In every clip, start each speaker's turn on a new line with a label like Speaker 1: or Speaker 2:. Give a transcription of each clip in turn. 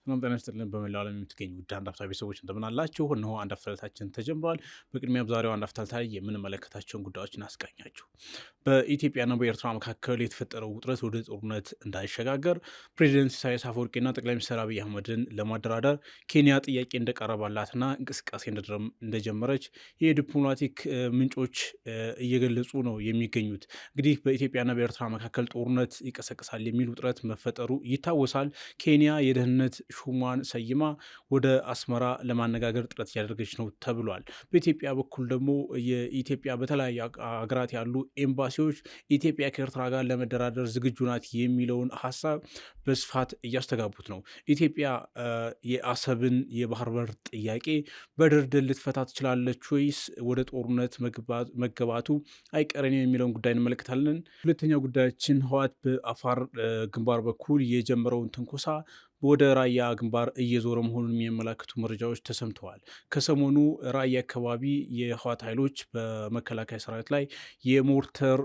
Speaker 1: ሰላም ጤና ይስጥልን። በመላው ዓለም የምትገኙ ውድ አንድ አፍታ ቤተሰቦች እንደምን አላችሁ? እነሆ አንድ አፍታ ዕለታችን ተጀምሯል። በቅድሚያም ዛሬው አንድ አፍታ ዕለት ላይ የምንመለከታቸውን ጉዳዮች እናስቃኛችሁ። በኢትዮጵያና በኤርትራ መካከል የተፈጠረው ውጥረት ወደ ጦርነት እንዳይሸጋገር ፕሬዚደንት ኢሳያስ አፈወርቂና ጠቅላይ ሚኒስትር አብይ አህመድን ለማደራደር ኬንያ ጥያቄ እንደቀረባላትና እንቅስቃሴ እንደጀመረች የዲፕሎማቲክ ምንጮች እየገለጹ ነው የሚገኙት። እንግዲህ በኢትዮጵያና በኤርትራ መካከል ጦርነት ይቀሰቅሳል የሚል ውጥረት መፈጠሩ ይታወሳል። ኬንያ የደህንነት ሹሟን ሰይማ ወደ አስመራ ለማነጋገር ጥረት እያደረገች ነው ተብሏል። በኢትዮጵያ በኩል ደግሞ የኢትዮጵያ በተለያዩ ሀገራት ያሉ ኤምባሲዎች ኢትዮጵያ ከኤርትራ ጋር ለመደራደር ዝግጁ ናት የሚለውን ሀሳብ በስፋት እያስተጋቡት ነው። ኢትዮጵያ የአሰብን የባህር በር ጥያቄ በድርድር ልትፈታ ትችላለች ወይስ ወደ ጦርነት መገባቱ አይቀሬን የሚለውን ጉዳይ እንመለከታለን። ሁለተኛው ጉዳያችን ህወሓት በአፋር ግንባር በኩል የጀመረውን ትንኮሳ ወደ ራያ ግንባር እየዞረ መሆኑን የሚያመላክቱ መረጃዎች ተሰምተዋል። ከሰሞኑ ራያ አካባቢ የህወሓት ኃይሎች በመከላከያ ሰራዊት ላይ የሞርተር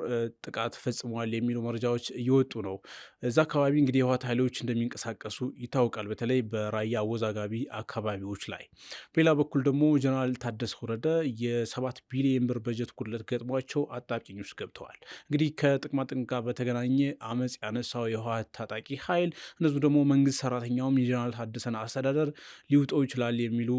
Speaker 1: ጥቃት ፈጽመዋል የሚሉ መረጃዎች እየወጡ ነው። እዛ አካባቢ እንግዲህ የህወሓት ኃይሎች እንደሚንቀሳቀሱ ይታወቃል፣ በተለይ በራያ አወዛጋቢ አካባቢዎች ላይ። በሌላ በኩል ደግሞ ጀነራል ታደሰ ወረደ የ7 ቢሊዮን ብር በጀት ጉድለት ገጥሟቸው አጣብቂኝ ውስጥ ገብተዋል። እንግዲህ ከጥቅማጥቅም ጋር በተገናኘ አመፅ ያነሳው የህወሓት ታጣቂ ኃይል እነዚሁ ደግሞ መንግስት ሰራተኛውም የጀነራል ታደሰን አስተዳደር ሊውጠው ይችላል የሚሉ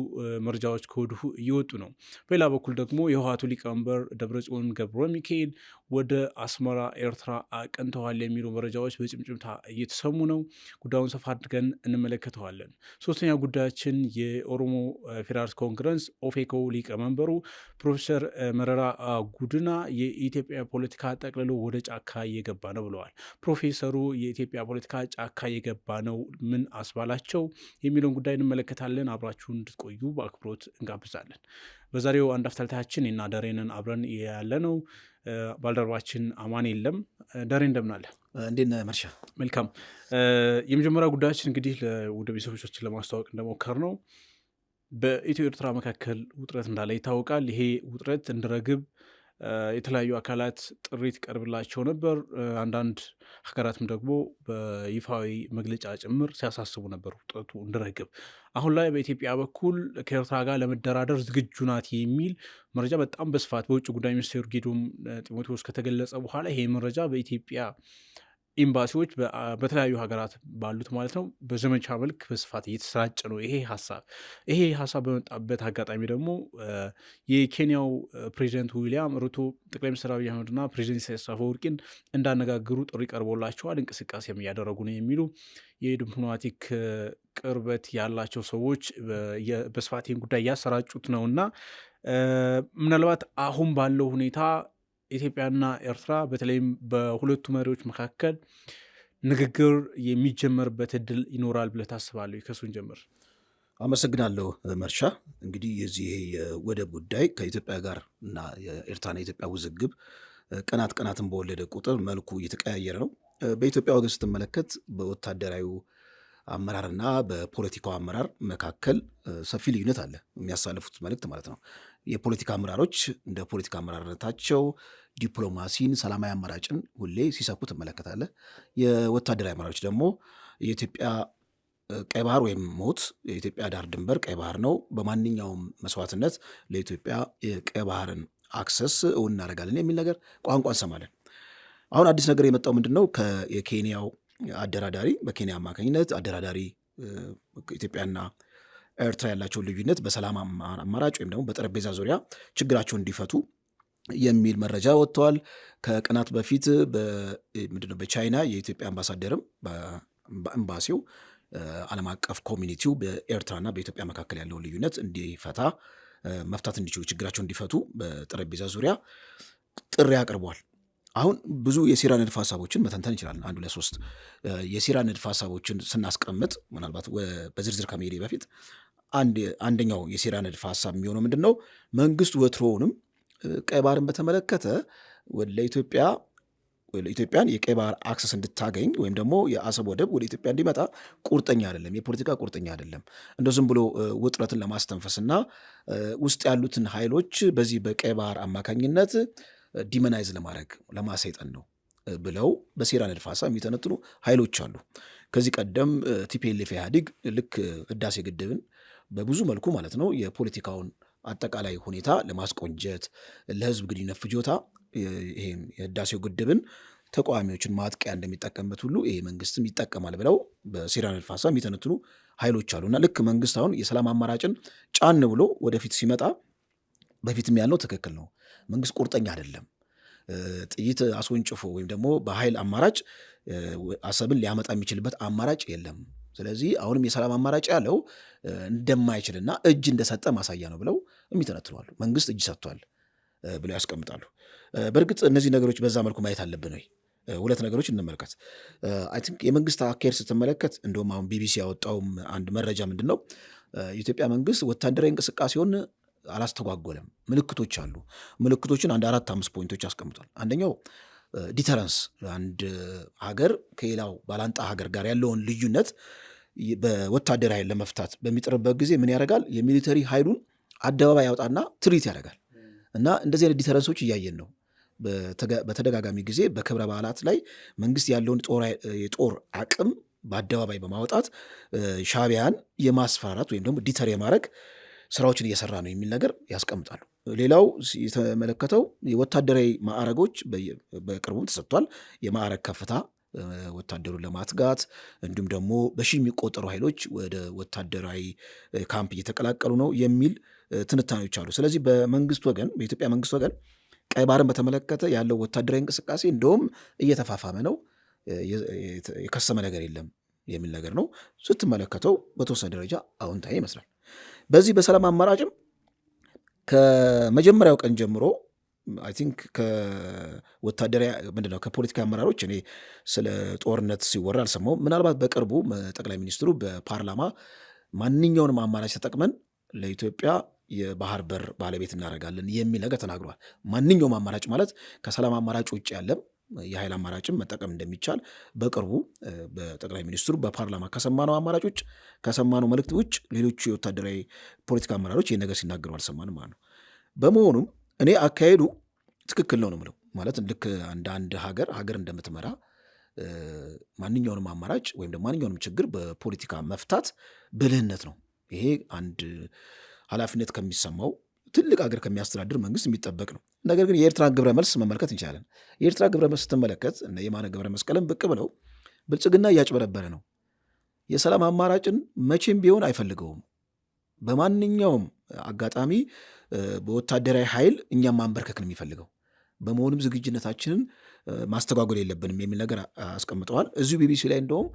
Speaker 1: መረጃዎች ከወዲሁ እየወጡ ነው። በሌላ በኩል ደግሞ የህወሓቱ ሊቀመንበር ደብረጽዮን ገብረ ሚካኤል ወደ አስመራ ኤርትራ አቅንተዋል የሚሉ መረጃዎች በጭምጭምታ እየተሰሙ ነው። ጉዳዩን ሰፋ አድርገን እንመለከተዋለን። ሶስተኛ ጉዳያችን የኦሮሞ ፌዴራልስ ኮንግረስ ኦፌኮ ሊቀመንበሩ ፕሮፌሰር መረራ ጉዲና የኢትዮጵያ ፖለቲካ ጠቅልሎ ወደ ጫካ እየገባ ነው ብለዋል። ፕሮፌሰሩ የኢትዮጵያ ፖለቲካ ጫካ እየገባ ነው ምን አስባላቸው የሚለውን ጉዳይ እንመለከታለን። አብራችሁን እንድትቆዩ በአክብሮት እንጋብዛለን። በዛሬው አንድ አፍታ ዕለታችን እና ደሬንን አብረን ያለ ነው። ባልደረባችን አማን የለም። ደሬ እንደምናለ
Speaker 2: እንዴት ነህ መርሻ?
Speaker 1: መልካም። የመጀመሪያ ጉዳያችን እንግዲህ ወደ ቤተሰቦቻችን ለማስተዋወቅ እንደሞከር ነው በኢትዮ ኤርትራ መካከል ውጥረት እንዳለ ይታወቃል። ይሄ ውጥረት እንዲረግብ የተለያዩ አካላት ጥሪት ይቀርብላቸው ነበር። አንዳንድ ሀገራትም ደግሞ በይፋዊ መግለጫ ጭምር ሲያሳስቡ ነበር ውጥረቱ እንዲረግብ። አሁን ላይ በኢትዮጵያ በኩል ከኤርትራ ጋር ለመደራደር ዝግጁ ናት የሚል መረጃ በጣም በስፋት በውጭ ጉዳይ ሚኒስቴር ጌዲዮን ጢሞቴዎስ ከተገለጸ በኋላ ይሄ መረጃ በኢትዮጵያ ኤምባሲዎች በተለያዩ ሀገራት ባሉት ማለት ነው በዘመቻ መልክ በስፋት እየተሰራጨ ነው። ይሄ ሀሳብ በመጣበት አጋጣሚ ደግሞ የኬንያው ፕሬዚደንት ዊሊያም ሩቶ ጠቅላይ ሚኒስትር አብይ አህመድና ፕሬዚደንት ኢሳያስ አፈወርቂን እንዳነጋግሩ ጥሪ ቀርቦላቸዋል። እንቅስቃሴም እያደረጉ ነው የሚሉ የዲፕሎማቲክ ቅርበት ያላቸው ሰዎች በስፋት ይህን ጉዳይ እያሰራጩት ነው እና ምናልባት አሁን ባለው ሁኔታ ኢትዮጵያና ኤርትራ በተለይም በሁለቱ መሪዎች መካከል ንግግር የሚጀመርበት እድል ይኖራል ብለህ ታስባለህ? ከሱን ጀምር።
Speaker 2: አመሰግናለሁ መርሻ። እንግዲህ የዚህ የወደብ ጉዳይ ከኢትዮጵያ ጋር እና የኤርትራና የኢትዮጵያ ውዝግብ ቀናትን በወለደ ቁጥር መልኩ እየተቀያየረ ነው። በኢትዮጵያ ወገን ስትመለከት በወታደራዊ አመራርና በፖለቲካው አመራር መካከል ሰፊ ልዩነት አለ። የሚያሳልፉት መልእክት ማለት ነው። የፖለቲካ አመራሮች እንደ ፖለቲካ አመራርነታቸው ዲፕሎማሲን፣ ሰላማዊ አማራጭን ሁሌ ሲሰፉ ትመለከታለህ። የወታደራዊ አመራሮች ደግሞ የኢትዮጵያ ቀይ ባህር ወይም ሞት፣ የኢትዮጵያ ዳር ድንበር ቀይ ባህር ነው፣ በማንኛውም መስዋዕትነት ለኢትዮጵያ የቀይ ባህርን አክሰስ እውን እናደርጋለን የሚል ነገር ቋንቋ እንሰማለን። አሁን አዲስ ነገር የመጣው ምንድን ነው? የኬንያው አደራዳሪ በኬንያ አማካኝነት አደራዳሪ ኢትዮጵያና ኤርትራ ያላቸውን ልዩነት በሰላም አማራጭ ወይም ደግሞ በጠረጴዛ ዙሪያ ችግራቸውን እንዲፈቱ የሚል መረጃ ወጥተዋል። ከቀናት በፊት ምንድነው በቻይና የኢትዮጵያ አምባሳደርም በኤምባሲው ዓለም አቀፍ ኮሚኒቲው በኤርትራና በኢትዮጵያ መካከል ያለውን ልዩነት እንዲፈታ መፍታት እንዲችሉ ችግራቸውን እንዲፈቱ በጠረጴዛ ዙሪያ ጥሪ አቅርበዋል። አሁን ብዙ የሴራ ንድፍ ሀሳቦችን መተንተን እንችላለን። 1 2 3 የሴራ ንድፍ ሀሳቦችን ስናስቀምጥ ምናልባት በዝርዝር ከመሄዴ በፊት አንደኛው የሴራ ንድፍ ሀሳብ የሚሆነው ምንድን ነው? መንግስት ወትሮውንም ቀይ ባህርን በተመለከተ ለኢትዮጵያን የቀይ ባህር አክሰስ እንድታገኝ ወይም ደግሞ የአሰብ ወደብ ወደ ኢትዮጵያ እንዲመጣ ቁርጠኛ አይደለም፣ የፖለቲካ ቁርጠኛ አይደለም። እንደ ዝም ብሎ ውጥረትን ለማስተንፈስና ውስጥ ያሉትን ኃይሎች በዚህ በቀይ ባህር አማካኝነት ዲመናይዝ ለማድረግ ለማሰይጠን ነው ብለው በሴራ ንድፈ ሐሳብ የሚተነትኑ ኃይሎች አሉ። ከዚህ ቀደም ቲፒኤልኤፍ ኢህአዴግ ልክ ህዳሴ ግድብን በብዙ መልኩ ማለት ነው የፖለቲካውን አጠቃላይ ሁኔታ ለማስቆንጀት ለህዝብ ግንኙነት ፍጆታ ይሄን የህዳሴው ግድብን ተቃዋሚዎችን ማጥቂያ እንደሚጠቀምበት ሁሉ ይሄ መንግስትም ይጠቀማል ብለው በሴራ ንድፈ ሐሳብ የሚተነትኑ ኃይሎች አሉና ልክ መንግስት አሁን የሰላም አማራጭን ጫን ብሎ ወደፊት ሲመጣ በፊትም ያለው ትክክል ነው። መንግስት ቁርጠኛ አይደለም። ጥይት አስወንጭፎ ወይም ደግሞ በኃይል አማራጭ አሰብን ሊያመጣ የሚችልበት አማራጭ የለም። ስለዚህ አሁንም የሰላም አማራጭ ያለው እንደማይችልና እጅ እንደሰጠ ማሳያ ነው ብለው የሚተነትኗሉ። መንግስት እጅ ሰጥቷል ብለው ያስቀምጣሉ። በእርግጥ እነዚህ ነገሮች በዛ መልኩ ማየት አለብን ወይ? ሁለት ነገሮች እንመልከት። አይ ቲንክ የመንግስት አካሄድ ስትመለከት እንደውም አሁን ቢቢሲ ያወጣውም አንድ መረጃ ምንድን ነው የኢትዮጵያ መንግስት ወታደራዊ እንቅስቃሴውን አላስተጓጎለም። ምልክቶች አሉ። ምልክቶችን አንድ 4-5 ፖይንቶች አስቀምጧል። አንደኛው ዲተረንስ፣ አንድ ሀገር ከሌላው ባላንጣ ሀገር ጋር ያለውን ልዩነት በወታደር ኃይል ለመፍታት በሚጥርበት ጊዜ ምን ያደርጋል? የሚሊተሪ ኃይሉን አደባባይ ያወጣና ትርኢት ያደርጋል። እና እንደዚህ አይነት ዲተረንሶች እያየን ነው በተደጋጋሚ ጊዜ በክብረ በዓላት ላይ መንግስት ያለውን የጦር አቅም በአደባባይ በማውጣት ሻዕቢያን የማስፈራራት ወይም ደግሞ ዲተር የማድረግ ስራዎችን እየሰራ ነው የሚል ነገር ያስቀምጣሉ። ሌላው የተመለከተው የወታደራዊ ማዕረጎች በቅርቡም ተሰጥቷል። የማዕረግ ከፍታ ወታደሩን ለማትጋት እንዲሁም ደግሞ በሺህ የሚቆጠሩ ኃይሎች ወደ ወታደራዊ ካምፕ እየተቀላቀሉ ነው የሚል ትንታኔዎች አሉ። ስለዚህ በመንግስት ወገን በኢትዮጵያ መንግስት ወገን ቀይ ባህርን በተመለከተ ያለው ወታደራዊ እንቅስቃሴ እንደውም እየተፋፋመ ነው፣ የከሰመ ነገር የለም የሚል ነገር ነው። ስትመለከተው በተወሰነ ደረጃ አዎንታዊ ይመስላል። በዚህ በሰላም አማራጭም ከመጀመሪያው ቀን ጀምሮ አይ ቲንክ ከወታደራዊ ምንድነው ከፖለቲካ አመራሮች እኔ ስለ ጦርነት ሲወራ አልሰማሁም። ምናልባት በቅርቡ ጠቅላይ ሚኒስትሩ በፓርላማ ማንኛውንም አማራጭ ተጠቅመን ለኢትዮጵያ የባህር በር ባለቤት እናደርጋለን የሚል ነገር ተናግሯል። ማንኛውም አማራጭ ማለት ከሰላም አማራጭ ውጭ ያለም የኃይል አማራጭም መጠቀም እንደሚቻል በቅርቡ በጠቅላይ ሚኒስትሩ በፓርላማ ከሰማነው አማራጭ ውጭ ከሰማነው መልእክት ውጭ ሌሎቹ የወታደራዊ ፖለቲካ አመራሮች ይህን ነገር ሲናገሩ አልሰማንም ማለት ነው። በመሆኑም እኔ አካሄዱ ትክክል ነው የምለው ማለት ልክ እንደ አንድ ሀገር እንደምትመራ ማንኛውንም አማራጭ ወይም ደግሞ ማንኛውንም ችግር በፖለቲካ መፍታት ብልህነት ነው። ይሄ አንድ ኃላፊነት ከሚሰማው ትልቅ ሀገር ከሚያስተዳድር መንግስት የሚጠበቅ ነው። ነገር ግን የኤርትራን ግብረ መልስ መመልከት እንችላለን። የኤርትራ ግብረ መልስ ስትመለከት እነ የማነ ገብረ መስቀልም ብቅ ብለው ብልጽግና እያጭበረበረ ነው፣ የሰላም አማራጭን መቼም ቢሆን አይፈልገውም፣ በማንኛውም አጋጣሚ በወታደራዊ ኃይል እኛም ማንበርከክ ነው የሚፈልገው፣ በመሆኑም ዝግጁነታችንን ማስተጓጎል የለብንም የሚል ነገር አስቀምጠዋል። እዚሁ ቢቢሲ ላይ እንደውም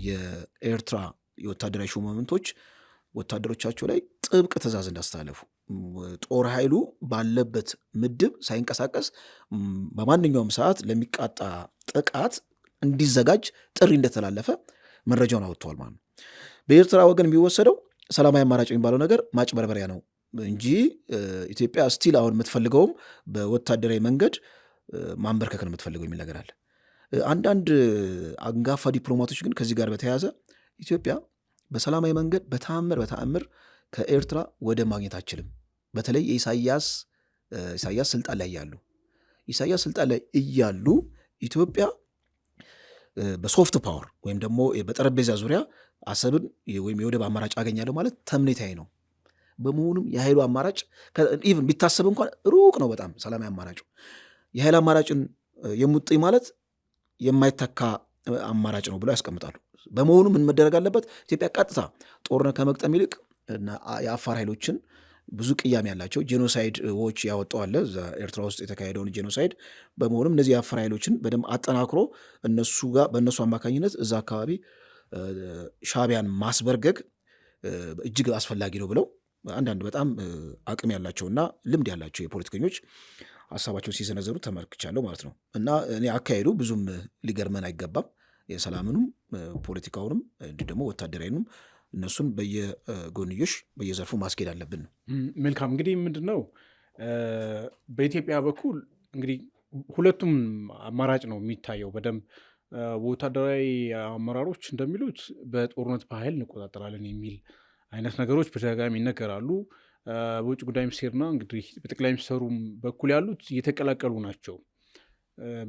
Speaker 2: የኤርትራ የወታደራዊ ሹማምንቶች ወታደሮቻቸው ላይ ጥብቅ ትዕዛዝ እንዳስተላለፉ ጦር ኃይሉ ባለበት ምድብ ሳይንቀሳቀስ በማንኛውም ሰዓት ለሚቃጣ ጥቃት እንዲዘጋጅ ጥሪ እንደተላለፈ መረጃውን አወጥተዋል ማለት ነው። በኤርትራ ወገን የሚወሰደው ሰላማዊ አማራጭ የሚባለው ነገር ማጭበርበሪያ ነው እንጂ ኢትዮጵያ ስቲል አሁን የምትፈልገውም በወታደራዊ መንገድ ማንበርከክ ነው የምትፈልገው የሚል ነገር አለ። አንዳንድ አንጋፋ ዲፕሎማቶች ግን ከዚህ ጋር በተያያዘ ኢትዮጵያ በሰላማዊ መንገድ በተአምር ከኤርትራ ወደብ ማግኘት አችልም። በተለይ ኢሳያስ ስልጣን ላይ እያሉ ኢትዮጵያ በሶፍት ፓወር ወይም ደግሞ በጠረጴዛ ዙሪያ አሰብን ወይም የወደብ አማራጭ አገኛለሁ ማለት ተምኔታዊ ነው። በመሆኑም የኃይሉ አማራጭ ኢቭን ቢታሰብ እንኳን ሩቅ ነው በጣም ሰላማዊ አማራጩ። የኃይል አማራጭን የሙጥኝ ማለት የማይተካ አማራጭ ነው ብለው ያስቀምጣሉ። በመሆኑ ምን መደረግ አለበት? ኢትዮጵያ ቀጥታ ጦርነት ከመግጠም ይልቅ የአፋር ኃይሎችን ብዙ ቅያሜ ያላቸው ጄኖሳይድዎች ያወጣዋል እዛ ኤርትራ ውስጥ የተካሄደውን ጄኖሳይድ። በመሆኑም እነዚህ የአፋር ኃይሎችን በደንብ አጠናክሮ በእነሱ አማካኝነት እዛ አካባቢ ሻዕቢያን ማስበርገግ እጅግ አስፈላጊ ነው ብለው አንዳንድ በጣም አቅም ያላቸውና ልምድ ያላቸው የፖለቲከኞች ሀሳባቸውን ሲሰነዘሩ ተመልክቻለሁ ማለት ነው። እና እኔ አካሄዱ ብዙም ሊገርመን አይገባም። የሰላምንም ፖለቲካውንም እንዲህ ደግሞ ወታደራዊንም እነሱን በየጎንዮሽ በየዘርፉ ማስኬድ አለብን ነው።
Speaker 1: መልካም እንግዲህ ምንድን ነው በኢትዮጵያ በኩል እንግዲህ ሁለቱም አማራጭ ነው የሚታየው በደንብ ወታደራዊ አመራሮች እንደሚሉት በጦርነት በኃይል እንቆጣጠራለን የሚል አይነት ነገሮች በተደጋጋሚ ይነገራሉ። በውጭ ጉዳይ ሚኒስቴርና እንግዲህ በጠቅላይ ሚኒስትሩም በኩል ያሉት እየተቀላቀሉ ናቸው።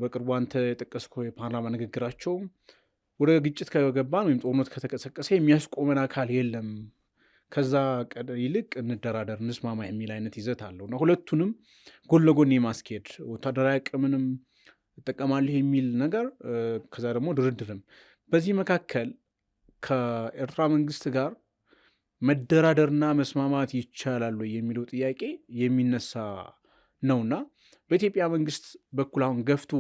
Speaker 1: በቅርቡ አንተ የጠቀስከው የፓርላማ ንግግራቸው ወደ ግጭት ከገባን ወይም ጦርነት ከተቀሰቀሰ የሚያስቆመን አካል የለም፣ ከዛ ይልቅ እንደራደር፣ እንስማማ የሚል አይነት ይዘት አለው እና ሁለቱንም ጎን ለጎን የማስኬድ ወታደራዊ አቅምንም እጠቀማለሁ የሚል ነገር ከዛ ደግሞ ድርድርም በዚህ መካከል ከኤርትራ መንግስት ጋር መደራደርና መስማማት ይቻላል የሚለው ጥያቄ የሚነሳ ነውና በኢትዮጵያ መንግስት በኩል አሁን ገፍቶ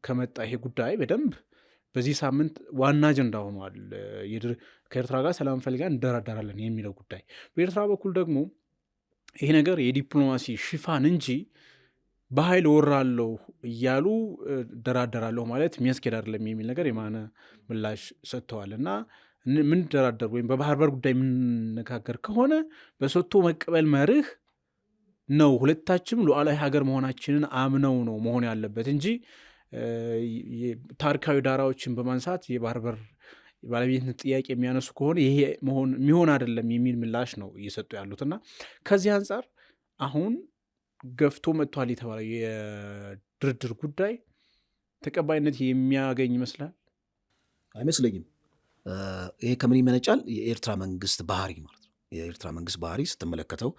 Speaker 1: ከመጣ ይሄ ጉዳይ በደንብ በዚህ ሳምንት ዋና አጀንዳ ሆኗል። ከኤርትራ ጋር ሰላም ፈልገን እንደራደራለን የሚለው ጉዳይ፣ በኤርትራ በኩል ደግሞ ይሄ ነገር የዲፕሎማሲ ሽፋን እንጂ በኃይል ወራለሁ እያሉ እደራደራለሁ ማለት የሚያስኬድ አይደለም የሚል ነገር የማነ ምላሽ ሰጥተዋል። እና ምንደራደር ወይም በባህር በር ጉዳይ የምንነጋገር ከሆነ በሰጥቶ መቀበል መርህ ነው፣ ሁለታችንም ሉዓላዊ ሀገር መሆናችንን አምነው ነው መሆን ያለበት እንጂ ታሪካዊ ዳራዎችን በማንሳት የባህር በር ባለቤትነት ጥያቄ የሚያነሱ ከሆነ ይሄ የሚሆን አይደለም የሚል ምላሽ ነው እየሰጡ ያሉት። እና ከዚህ አንጻር አሁን ገፍቶ መጥቷል የተባለው የድርድር ጉዳይ ተቀባይነት የሚያገኝ ይመስላል?
Speaker 2: አይመስለኝም። ይሄ ከምን ይመነጫል? የኤርትራ መንግስት ባህሪ ማለት ነው። የኤርትራ መንግስት ባህሪ ስትመለከተው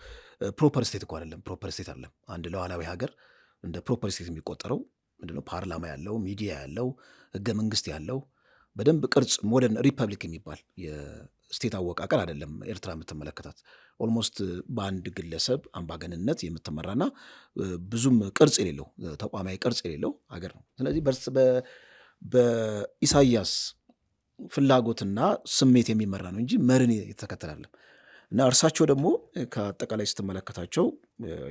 Speaker 2: ፕሮፐር ስቴት እኮ አይደለም። ፕሮፐር ስቴት አይደለም። አንድ ሉዓላዊ ሀገር እንደ ፕሮፐር ስቴት የሚቆጠረው ምንድነው? ፓርላማ ያለው፣ ሚዲያ ያለው፣ ህገ መንግስት ያለው በደንብ ቅርጽ ሞደርን ሪፐብሊክ የሚባል የስቴት አወቃቀር አይደለም። ኤርትራ የምትመለከታት ኦልሞስት በአንድ ግለሰብ አምባገንነት የምትመራና ብዙም ቅርጽ የሌለው ተቋማዊ ቅርጽ የሌለው ሀገር ነው። ስለዚህ በኢሳያስ ፍላጎትና ስሜት የሚመራ ነው እንጂ መርን የተከተላለም እና እርሳቸው ደግሞ ከአጠቃላይ ስትመለከታቸው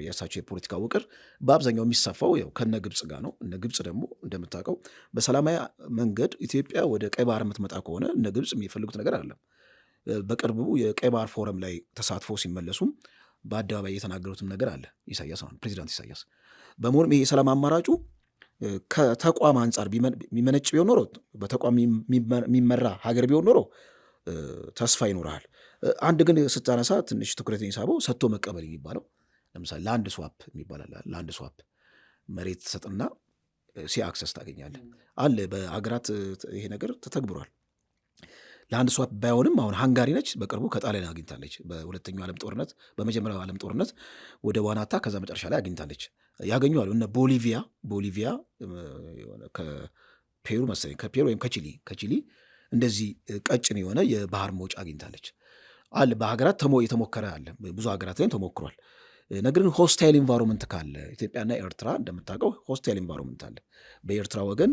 Speaker 2: የእርሳቸው የፖለቲካ ውቅር በአብዛኛው የሚሳፋው ያው ከነ ግብፅ ጋር ነው። እነ ግብፅ ደግሞ እንደምታውቀው በሰላማዊ መንገድ ኢትዮጵያ ወደ ቀይ ባህር የምትመጣ ከሆነ እነ ግብፅ የሚፈልጉት ነገር አይደለም። በቅርቡ የቀይ ባህር ፎረም ላይ ተሳትፎ ሲመለሱም በአደባባይ የተናገሩትም ነገር አለ። ኢሳያስ አሁን ፕሬዚዳንት ኢሳያስ በመሆኑም ይሄ የሰላም አማራጩ ከተቋም አንጻር የሚመነጭ ቢሆን ኖሮ በተቋም የሚመራ ሀገር ቢሆን ኖሮ ተስፋ ይኖርሃል። አንድ ግን ስታነሳ ትንሽ ትኩረት የሳበው ሰጥቶ መቀበል የሚባለው ለምሳሌ ላንድ ስዋፕ የሚባላል። ላንድ ስዋፕ መሬት ትሰጥና ሲ አክሰስ ታገኛለህ አለ። በሀገራት ይሄ ነገር ተተግብሯል። ላንድ ስዋፕ ባይሆንም አሁን ሃንጋሪ ነች በቅርቡ ከጣሊያን አግኝታለች። በሁለተኛው ዓለም ጦርነት፣ በመጀመሪያው ዓለም ጦርነት ወደ ዋናታ ከዛ መጨረሻ ላይ አግኝታለች። ያገኙ አሉ እነ ቦሊቪያ ከፔሩ መሰለኝ ከፔሩ ወይም ከቺሊ እንደዚህ ቀጭን የሆነ የባህር መውጫ አግኝታለች አለ። በሀገራት የተሞከረ አለ፣ ብዙ ሀገራት ላይም ተሞክሯል። ነገር ግን ሆስታይል ኢንቫይሮንመንት ካለ ኢትዮጵያና ኤርትራ እንደምታውቀው ሆስታይል ኢንቫይሮንመንት አለ በኤርትራ ወገን።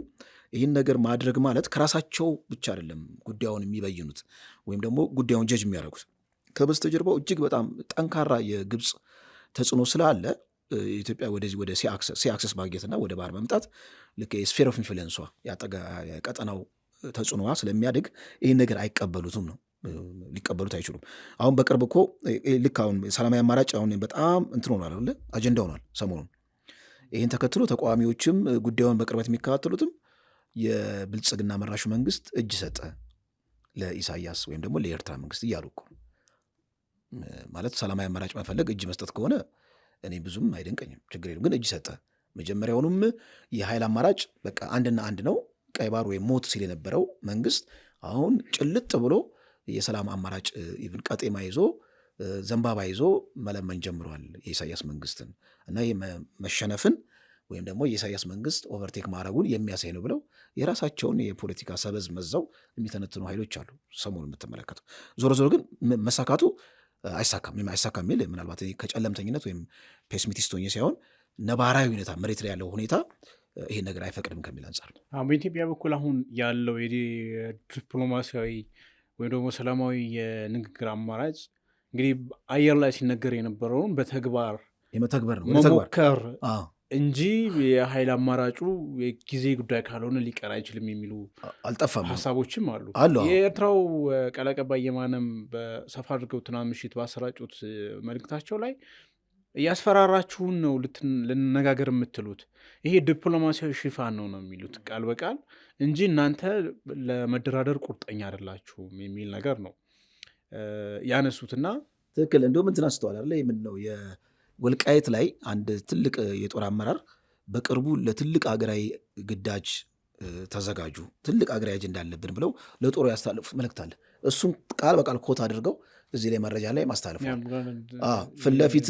Speaker 2: ይህን ነገር ማድረግ ማለት ከራሳቸው ብቻ አይደለም ጉዳዩን የሚበይኑት ወይም ደግሞ ጉዳዩን ጀጅ የሚያደርጉት ከበስተጀርባው እጅግ በጣም ጠንካራ የግብፅ ተጽዕኖ ስላለ ኢትዮጵያ ወደዚህ ወደ ሲአክሰስ ማግኘትና ወደ ባህር መምጣት ልክ ስፌር ኦፍ ኢንፍሉዌንሷ የቀጠናው ተጽዕኖዋ ስለሚያድግ ይህን ነገር አይቀበሉትም ነው፣ ሊቀበሉት አይችሉም። አሁን በቅርብ እኮ ልክ አሁን ሰላማዊ አማራጭ አሁን በጣም እንትን ሆኗል አይደለ? አጀንዳ ሆኗል ሰሞኑን። ይህን ተከትሎ ተቃዋሚዎችም ጉዳዩን በቅርበት የሚከታተሉትም የብልጽግና መራሹ መንግስት እጅ ሰጠ ለኢሳያስ ወይም ደግሞ ለኤርትራ መንግስት እያሉ እኮ ማለት ሰላማዊ አማራጭ መፈለግ እጅ መስጠት ከሆነ እኔ ብዙም አይደንቀኝም፣ ችግር የለም። ግን እጅ ሰጠ። መጀመሪያውኑም የኃይል አማራጭ በቃ አንድና አንድ ነው፣ ቀይ ባህር ወይም ሞት ሲል የነበረው መንግስት አሁን ጭልጥ ብሎ የሰላም አማራጭ ኢቭን ቀጤማ ይዞ ዘንባባ ይዞ መለመን ጀምሯል የኢሳያስ መንግስትን። እና ይህ መሸነፍን ወይም ደግሞ የኢሳያስ መንግስት ኦቨርቴክ ማድረጉን የሚያሳይ ነው ብለው የራሳቸውን የፖለቲካ ሰበዝ መዛው የሚተነትኑ ኃይሎች አሉ ሰሞኑን የምትመለከተው። ዞሮ ዞሮ ግን መሳካቱ አይሳካም የሚል ምናልባት ከጨለምተኝነት ወይም ፔሲሚስት ሆኜ ሳይሆን ነባራዊ ሁኔታ መሬት ላይ ያለው ሁኔታ ይሄን ነገር አይፈቅድም ከሚል አንጻር ነው።
Speaker 1: በኢትዮጵያ በኩል አሁን ያለው የዲፕሎማሲያዊ ወይም ደግሞ ሰላማዊ የንግግር አማራጭ እንግዲህ አየር ላይ ሲነገር የነበረውን በተግባር
Speaker 2: የመተግበር ነው
Speaker 1: መሞከር እንጂ የኃይል አማራጩ የጊዜ ጉዳይ ካልሆነ ሊቀር አይችልም የሚሉ
Speaker 2: አልጠፋም
Speaker 1: ሀሳቦችም አሉ። የኤርትራው ቃል አቀባይ የማነም በሰፋ አድርገው ትናንት ምሽት ባሰራጩት መልእክታቸው ላይ እያስፈራራችሁን ነው ልነጋገር የምትሉት፣ ይሄ ዲፕሎማሲያዊ ሽፋን ነው የሚሉት ቃል በቃል እንጂ እናንተ ለመደራደር ቁርጠኛ አይደላችሁም የሚል ነገር ነው ያነሱትና
Speaker 2: ትክክል። እንደውም እንትን አስተዋል አለ የምን ነው የወልቃየት ላይ አንድ ትልቅ የጦር አመራር በቅርቡ ለትልቅ ሀገራዊ ግዳጅ ተዘጋጁ፣ ትልቅ አገራዊ አጀንዳ አለብን ብለው ለጦሩ ያስተላለፉት መልእክት አለ። እሱም ቃል በቃል ኮት አድርገው እዚህ ላይ መረጃ ላይ ማስተላለፏል። ፊት ለፊት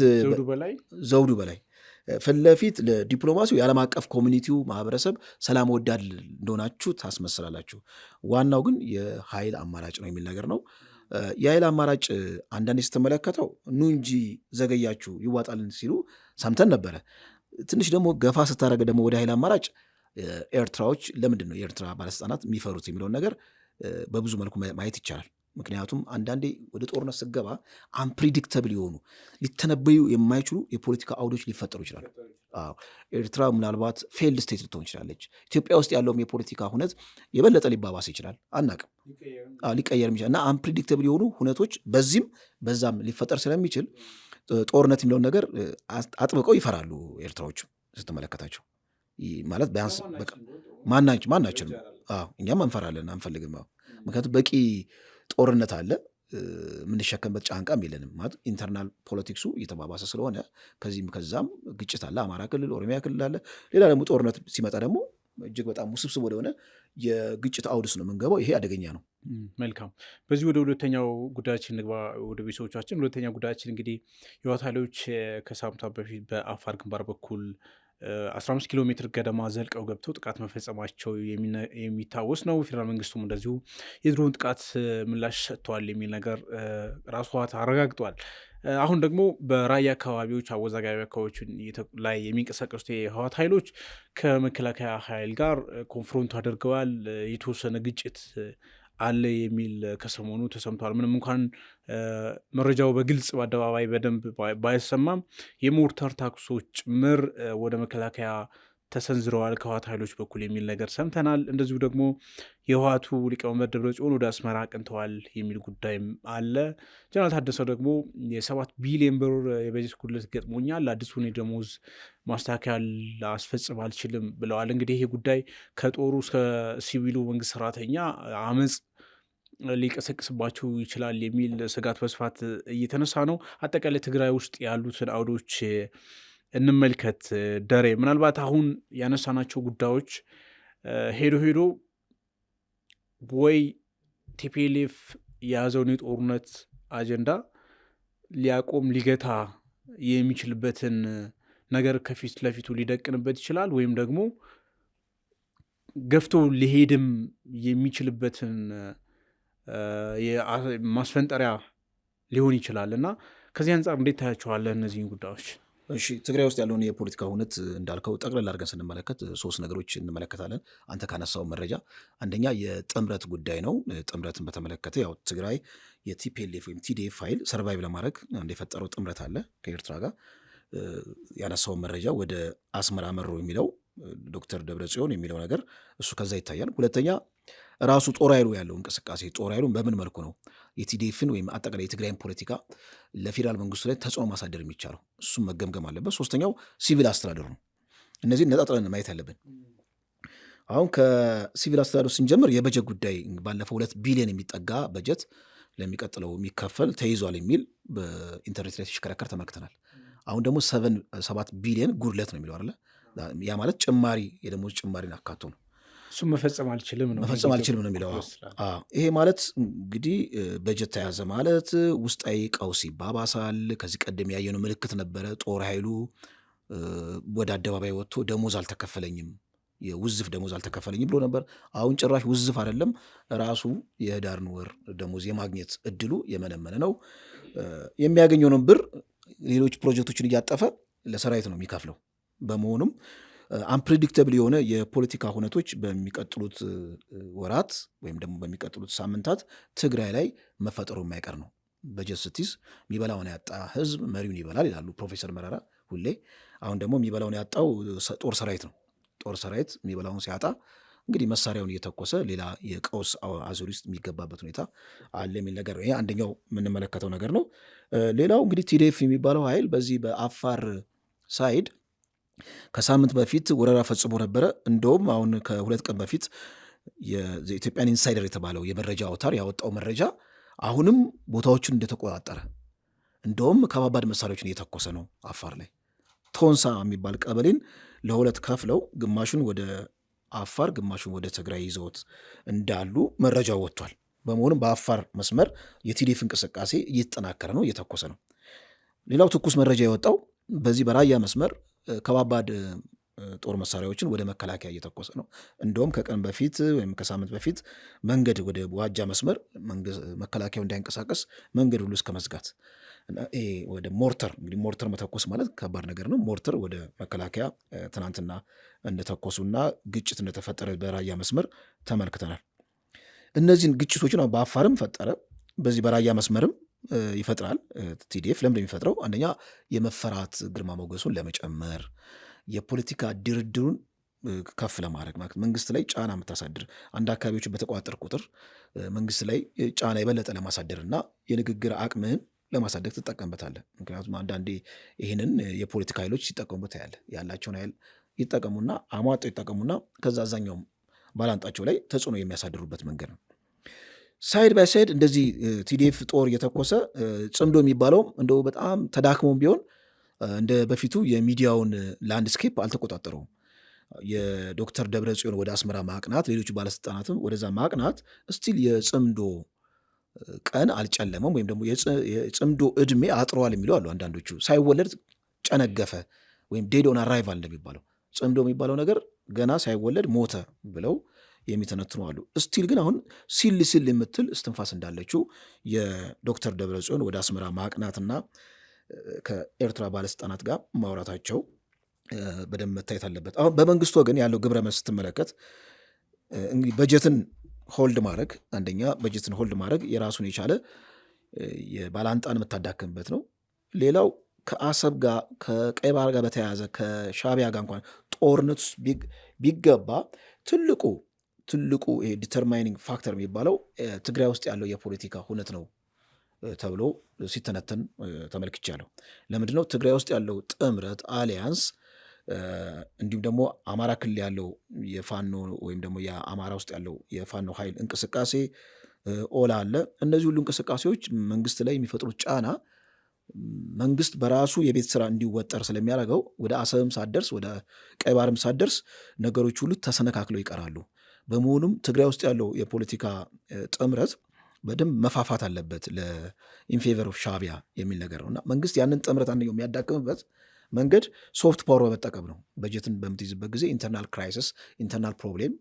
Speaker 2: ዘውዱ በላይ ፊት ለፊት ለዲፕሎማሲው የዓለም አቀፍ ኮሚኒቲው ማህበረሰብ ሰላም ወዳድ እንደሆናችሁ ታስመስላላችሁ፣ ዋናው ግን የኃይል አማራጭ ነው የሚል ነገር ነው። የኃይል አማራጭ አንዳንዴ ስትመለከተው ኑ እንጂ ዘገያችሁ ይዋጣልን ሲሉ ሰምተን ነበረ። ትንሽ ደግሞ ገፋ ስታደረገ ደግሞ ወደ ኃይል አማራጭ ኤርትራዎች ለምንድን ነው የኤርትራ ባለስልጣናት የሚፈሩት የሚለውን ነገር በብዙ መልኩ ማየት ይቻላል። ምክንያቱም አንዳንዴ ወደ ጦርነት ስገባ አንፕሪዲክተብል የሆኑ ሊተነበዩ የማይችሉ የፖለቲካ አውዶች ሊፈጠሩ ይችላሉ። ኤርትራ ምናልባት ፌልድ ስቴት ልትሆን ይችላለች። ኢትዮጵያ ውስጥ ያለውም የፖለቲካ ሁነት የበለጠ ሊባባስ ይችላል፣ አናቅም፣ ሊቀየር ይችላል እና አንፕሪዲክተብል የሆኑ ሁነቶች በዚህም በዛም ሊፈጠር ስለሚችል ጦርነት የሚለውን ነገር አጥብቀው ይፈራሉ ኤርትራዎች ስትመለከታቸው። ማለት ቢያንስ ማናችንም እኛም አንፈራለን፣ አንፈልግም። ምክንያቱም በቂ ጦርነት አለ፣ የምንሸከምበት ጫንቃም የለንም። ማለት ኢንተርናል ፖለቲክሱ እየተባባሰ ስለሆነ ከዚህም ከዛም ግጭት አለ። አማራ ክልል፣ ኦሮሚያ ክልል አለ። ሌላ ደግሞ ጦርነት ሲመጣ ደግሞ እጅግ በጣም ውስብስብ ወደሆነ የግጭት አውድስ ነው የምንገባው። ይሄ አደገኛ ነው።
Speaker 1: መልካም። በዚህ ወደ ሁለተኛው ጉዳያችን ንግባ። ወደ ቤተሰቦቻችን ሁለተኛው ጉዳያችን እንግዲህ የህወሓት ኃይሎች ከሳምንታት በፊት በአፋር ግንባር በኩል 15 ኪሎ ሜትር ገደማ ዘልቀው ገብተው ጥቃት መፈጸማቸው የሚታወስ ነው። ፌዴራል መንግስቱም እንደዚሁ የድሮን ጥቃት ምላሽ ሰጥተዋል የሚል ነገር ራሱ ህወሓት አረጋግጧል። አሁን ደግሞ በራያ አካባቢዎች አወዛጋቢ አካባቢዎች ላይ የሚንቀሳቀሱት የህወሓት ኃይሎች ከመከላከያ ኃይል ጋር ኮንፍሮንት አድርገዋል። የተወሰነ ግጭት አለ የሚል ከሰሞኑ ተሰምቷል። ምንም እንኳን መረጃው በግልጽ በአደባባይ በደንብ ባይሰማም የሞርተር ታክሶች ጭምር ወደ መከላከያ ተሰንዝረዋል ከህወሓት ኃይሎች በኩል የሚል ነገር ሰምተናል። እንደዚሁ ደግሞ የህወሓቱ ሊቀመንበር ደብረጽዮን ወደ አስመራ አቅንተዋል የሚል ጉዳይም አለ። ጀነራል ታደሰ ደግሞ የ7 ቢሊዮን ብር የበጀት ጉድለት ገጥሞኛል፣ አዲሱን የደሞዝ ማስተካከያ ላስፈጽም አልችልም ብለዋል። እንግዲህ ይሄ ጉዳይ ከጦሩ እስከ ሲቪሉ መንግስት ሰራተኛ አመፅ ሊቀሰቅስባቸው ይችላል የሚል ስጋት በስፋት እየተነሳ ነው። አጠቃላይ ትግራይ ውስጥ ያሉትን አውዶች እንመልከት። ደሬ፣ ምናልባት አሁን ያነሳናቸው ጉዳዮች ሄዶ ወይ ቲፒኤልኤፍ የያዘውን የጦርነት አጀንዳ ሊያቆም ሊገታ የሚችልበትን ነገር ከፊት ለፊቱ ሊደቅንበት ይችላል፣ ወይም ደግሞ ገፍቶ ሊሄድም የሚችልበትን ማስፈንጠሪያ ሊሆን ይችላል እና ከዚህ አንጻር እንዴት ታያቸዋለህ እነዚህን ጉዳዮች?
Speaker 2: እሺ፣ ትግራይ ውስጥ ያለውን የፖለቲካ ሁነት እንዳልከው ጠቅለል አድርገን ስንመለከት 3 ነገሮች እንመለከታለን። አንተ ካነሳው መረጃ አንደኛ የጥምረት ጉዳይ ነው። ጥምረትን በተመለከተ ያው ትግራይ የቲፒኤልኤፍ ወይም ቲዲኤፍ ኃይል ሰርቫይቭ ለማድረግ የፈጠረው ጥምረት አለ ከኤርትራ ጋር። ያነሳውን መረጃ ወደ አስመራ መሮ የሚለው ዶክተር ደብረጽዮን የሚለው ነገር እሱ ከዛ ይታያል። ሁለተኛ ራሱ ጦር ኃይሉ ያለው እንቅስቃሴ፣ ጦር ኃይሉን በምን መልኩ ነው የቲዲኤፍን ወይም አጠቃላይ የትግራይን ፖለቲካ ለፌዴራል መንግስቱ ላይ ተጽዕኖ ማሳደር የሚቻለው፣ እሱም መገምገም አለበት። ሶስተኛው ሲቪል አስተዳደሩ ነው። እነዚህን ነጣጥለን ማየት አለብን። አሁን ከሲቪል አስተዳደሩ ስንጀምር የበጀት ጉዳይ ባለፈው 2 ቢሊዮን የሚጠጋ በጀት ለሚቀጥለው የሚከፈል ተይዟል የሚል በኢንተርኔት ላይ ሲሽከረከር ተመልክተናል። አሁን ደግሞ 7 ቢሊዮን ጉድለት ነው የሚለው አይደለ? ያ ማለት ጭማሪ የደሞዝ ጭማሪን አካቶ ነው።
Speaker 1: እሱ መፈጸም አልችልም ነው
Speaker 2: የሚለው። ይሄ ማለት እንግዲህ በጀት ተያዘ ማለት ውስጣዊ ቀውስ ይባባሳል። ከዚህ ቀደም ያየነው ምልክት ነበረ። ጦር ኃይሉ ወደ አደባባይ ወጥቶ ደሞዝ አልተከፈለኝም፣ የውዝፍ ደሞዝ አልተከፈለኝም ብሎ ነበር። አሁን ጭራሽ ውዝፍ አይደለም፣ ራሱ የህዳርን ወር ደሞዝ የማግኘት እድሉ የመነመነ ነው። የሚያገኘውን ብር ሌሎች ፕሮጀክቶችን እያጠፈ ለሰራዊት ነው የሚከፍለው። በመሆኑም አንፕሬዲክተብል የሆነ የፖለቲካ ሁነቶች በሚቀጥሉት ወራት ወይም ደግሞ በሚቀጥሉት ሳምንታት ትግራይ ላይ መፈጠሩ የማይቀር ነው። በጀት ስትይዝ የሚበላውን ያጣ ህዝብ መሪውን ይበላል ይላሉ ፕሮፌሰር መረራ ሁሌ። አሁን ደግሞ የሚበላውን ያጣው ጦር ሰራዊት ነው። ጦር ሰራዊት የሚበላውን ሲያጣ እንግዲህ መሳሪያውን እየተኮሰ ሌላ የቀውስ አዙሪት ውስጥ የሚገባበት ሁኔታ አለ የሚል ነገር ነው። ይሄ አንደኛው የምንመለከተው ነገር ነው። ሌላው እንግዲህ ቲዲኤፍ የሚባለው ኃይል በዚህ በአፋር ሳይድ ከሳምንት በፊት ወረራ ፈጽሞ ነበረ። እንደውም አሁን ከ2 ቀን በፊት የኢትዮጵያን ኢንሳይደር የተባለው የመረጃ አውታር ያወጣው መረጃ አሁንም ቦታዎችን እንደተቆጣጠረ፣ እንደውም ከባባድ መሳሪያዎችን እየተኮሰ ነው። አፋር ላይ ቶንሳ የሚባል ቀበሌን ለ2 ከፍለው ግማሹን ወደ አፋር፣ ግማሹን ወደ ትግራይ ይዘውት እንዳሉ መረጃው ወጥቷል። በመሆኑም በአፋር መስመር የቲዲኤፍ እንቅስቃሴ እየተጠናከረ ነው፣ እየተኮሰ ነው። ሌላው ትኩስ መረጃ የወጣው በዚህ በራያ መስመር ከባባድ ጦር መሳሪያዎችን ወደ መከላከያ እየተኮሰ ነው። እንደውም ከቀን በፊት ወይም ከሳምንት በፊት መንገድ ወደ ዋጃ መስመር መከላከያው እንዳይንቀሳቀስ መንገድ ሁሉ እስከ መዝጋት ወደ ሞርተር፣ እንግዲህ ሞርተር መተኮስ ማለት ከባድ ነገር ነው። ሞርተር ወደ መከላከያ ትናንትና እንደተኮሱና ግጭት እንደተፈጠረ በራያ መስመር ተመልክተናል። እነዚህን ግጭቶችን በአፋርም ፈጠረ፣ በዚህ በራያ መስመርም ይፈጥራል። ቲዲኤፍ ለምን የሚፈጥረው? አንደኛ የመፈራት ግርማ ሞገሱን ለመጨመር፣ የፖለቲካ ድርድሩን ከፍ ለማድረግ ማለት መንግስት ላይ ጫና የምታሳድር አንድ አካባቢዎች በተቋጠር ቁጥር መንግስት ላይ ጫና የበለጠ ለማሳደር እና የንግግር አቅምህን ለማሳደግ ትጠቀምበታለህ። ምክንያቱም አንዳንዴ ይህንን የፖለቲካ ኃይሎች ሲጠቀሙበት ያለ ያላቸውን ኃይል ይጠቀሙና አሟጦ ይጠቀሙና ከዛ አዛኛውም ባላንጣቸው ላይ ተጽዕኖ የሚያሳድሩበት መንገድ ነው። ሳይድ ባይ ሳይድ እንደዚህ ቲዲኤፍ ጦር እየተኮሰ ጽምዶ የሚባለውም እንደው በጣም ተዳክሞም ቢሆን እንደ በፊቱ የሚዲያውን ላንድስኬፕ አልተቆጣጠረውም። የዶክተር ደብረጽዮን ወደ አስመራ ማቅናት፣ ሌሎቹ ባለስልጣናትም ወደዛ ማቅናት ስቲል የጽምዶ ቀን አልጨለመም፣ ወይም ደግሞ የጽምዶ እድሜ አጥሯል የሚለው አሉ አንዳንዶቹ። ሳይወለድ ጨነገፈ ወይም ዴድ ኦን አራይቫል እንደሚባለው ጽምዶ የሚባለው ነገር ገና ሳይወለድ ሞተ ብለው የሚተነትኑ አሉ። ስቲል ግን አሁን ሲል የምትል እስትንፋስ እንዳለችው የዶክተር ደብረጽዮን ወደ አስመራ ማቅናትና ከኤርትራ ባለስልጣናት ጋር ማውራታቸው በደንብ መታየት አለበት። አሁን በመንግስቱ ወገን ያለው ግብረ መልስ ስትመለከት እንግዲህ በጀትን ሆልድ ማድረግ፣ አንደኛ በጀትን ሆልድ ማድረግ የራሱን የቻለ የባላንጣን የምታዳክምበት ነው። ሌላው ከአሰብ ጋር ከቀይ ባህር ጋር በተያያዘ ከሻዕቢያ ጋር እንኳን ጦርነት ውስጥ ቢገባ ትልቁ ዲተርማይኒንግ ፋክተር የሚባለው ትግራይ ውስጥ ያለው የፖለቲካ ሁነት ነው ተብሎ ሲተነተን ተመልክቻለሁ። ለምንድን ነው ትግራይ ውስጥ ያለው ጥምረት አሊያንስ፣ እንዲሁም ደግሞ አማራ ክልል ያለው የፋኖ ወይም ደግሞ የአማራ ውስጥ ያለው የፋኖ ኃይል እንቅስቃሴ ኦላ አለ። እነዚህ ሁሉ እንቅስቃሴዎች መንግስት ላይ የሚፈጥሩት ጫና መንግስት በራሱ የቤት ስራ እንዲወጠር ስለሚያደርገው ወደ አሰብም ሳትደርስ ወደ ቀይ ባህርም ሳትደርስ ነገሮች ሁሉ ተሰነካክለው ይቀራሉ። በመሆኑም ትግራይ ውስጥ ያለው የፖለቲካ ጥምረት በደንብ መፋፋት አለበት ለኢንፌቨር ኦፍ ሻዕቢያ የሚል ነገር ነው እና መንግስት ያንን ጥምረት አንደኛው የሚያዳቅምበት መንገድ ሶፍት ፓወር በመጠቀም ነው። በጀትን በምትይዝበት ጊዜ ኢንተርናል ክራይሲስ፣ ኢንተርናል ፕሮብሌም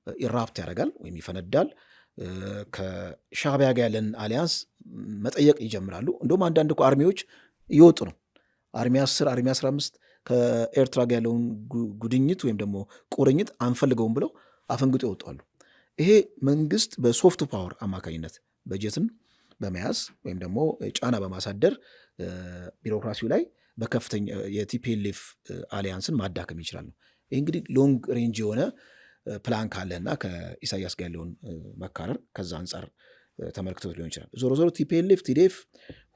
Speaker 2: ኢራፕት ያደርጋል ወይም ይፈነዳል። ከሻዕቢያ ጋር ያለን አሊያንስ መጠየቅ ይጀምራሉ። እንደውም አንዳንድ እኮ አርሚዎች እየወጡ ነው። አርሚ 10 አርሚ 15 ከኤርትራ ጋር ያለውን ጉድኝት ወይም ደግሞ ቁርኝት አንፈልገውም ብለው አፈንግጦ ይወጣሉ። ይሄ መንግስት በሶፍት ፓወር አማካኝነት በጀትን በመያዝ ወይም ደግሞ ጫና በማሳደር ቢሮክራሲው ላይ በከፍተኛ የቲፒኤልኤፍ አሊያንስን ማዳከም ይችላል ነው። ይህ እንግዲህ ሎንግ ሬንጅ የሆነ ፕላን ካለና ከኢሳያስ ጋር ያለውን መካረር ከዛ አንጻር ተመልክቶት ሊሆን ይችላል። ዞሮ ዞሮ ቲፒኤልኤፍ ቲዲኤፍ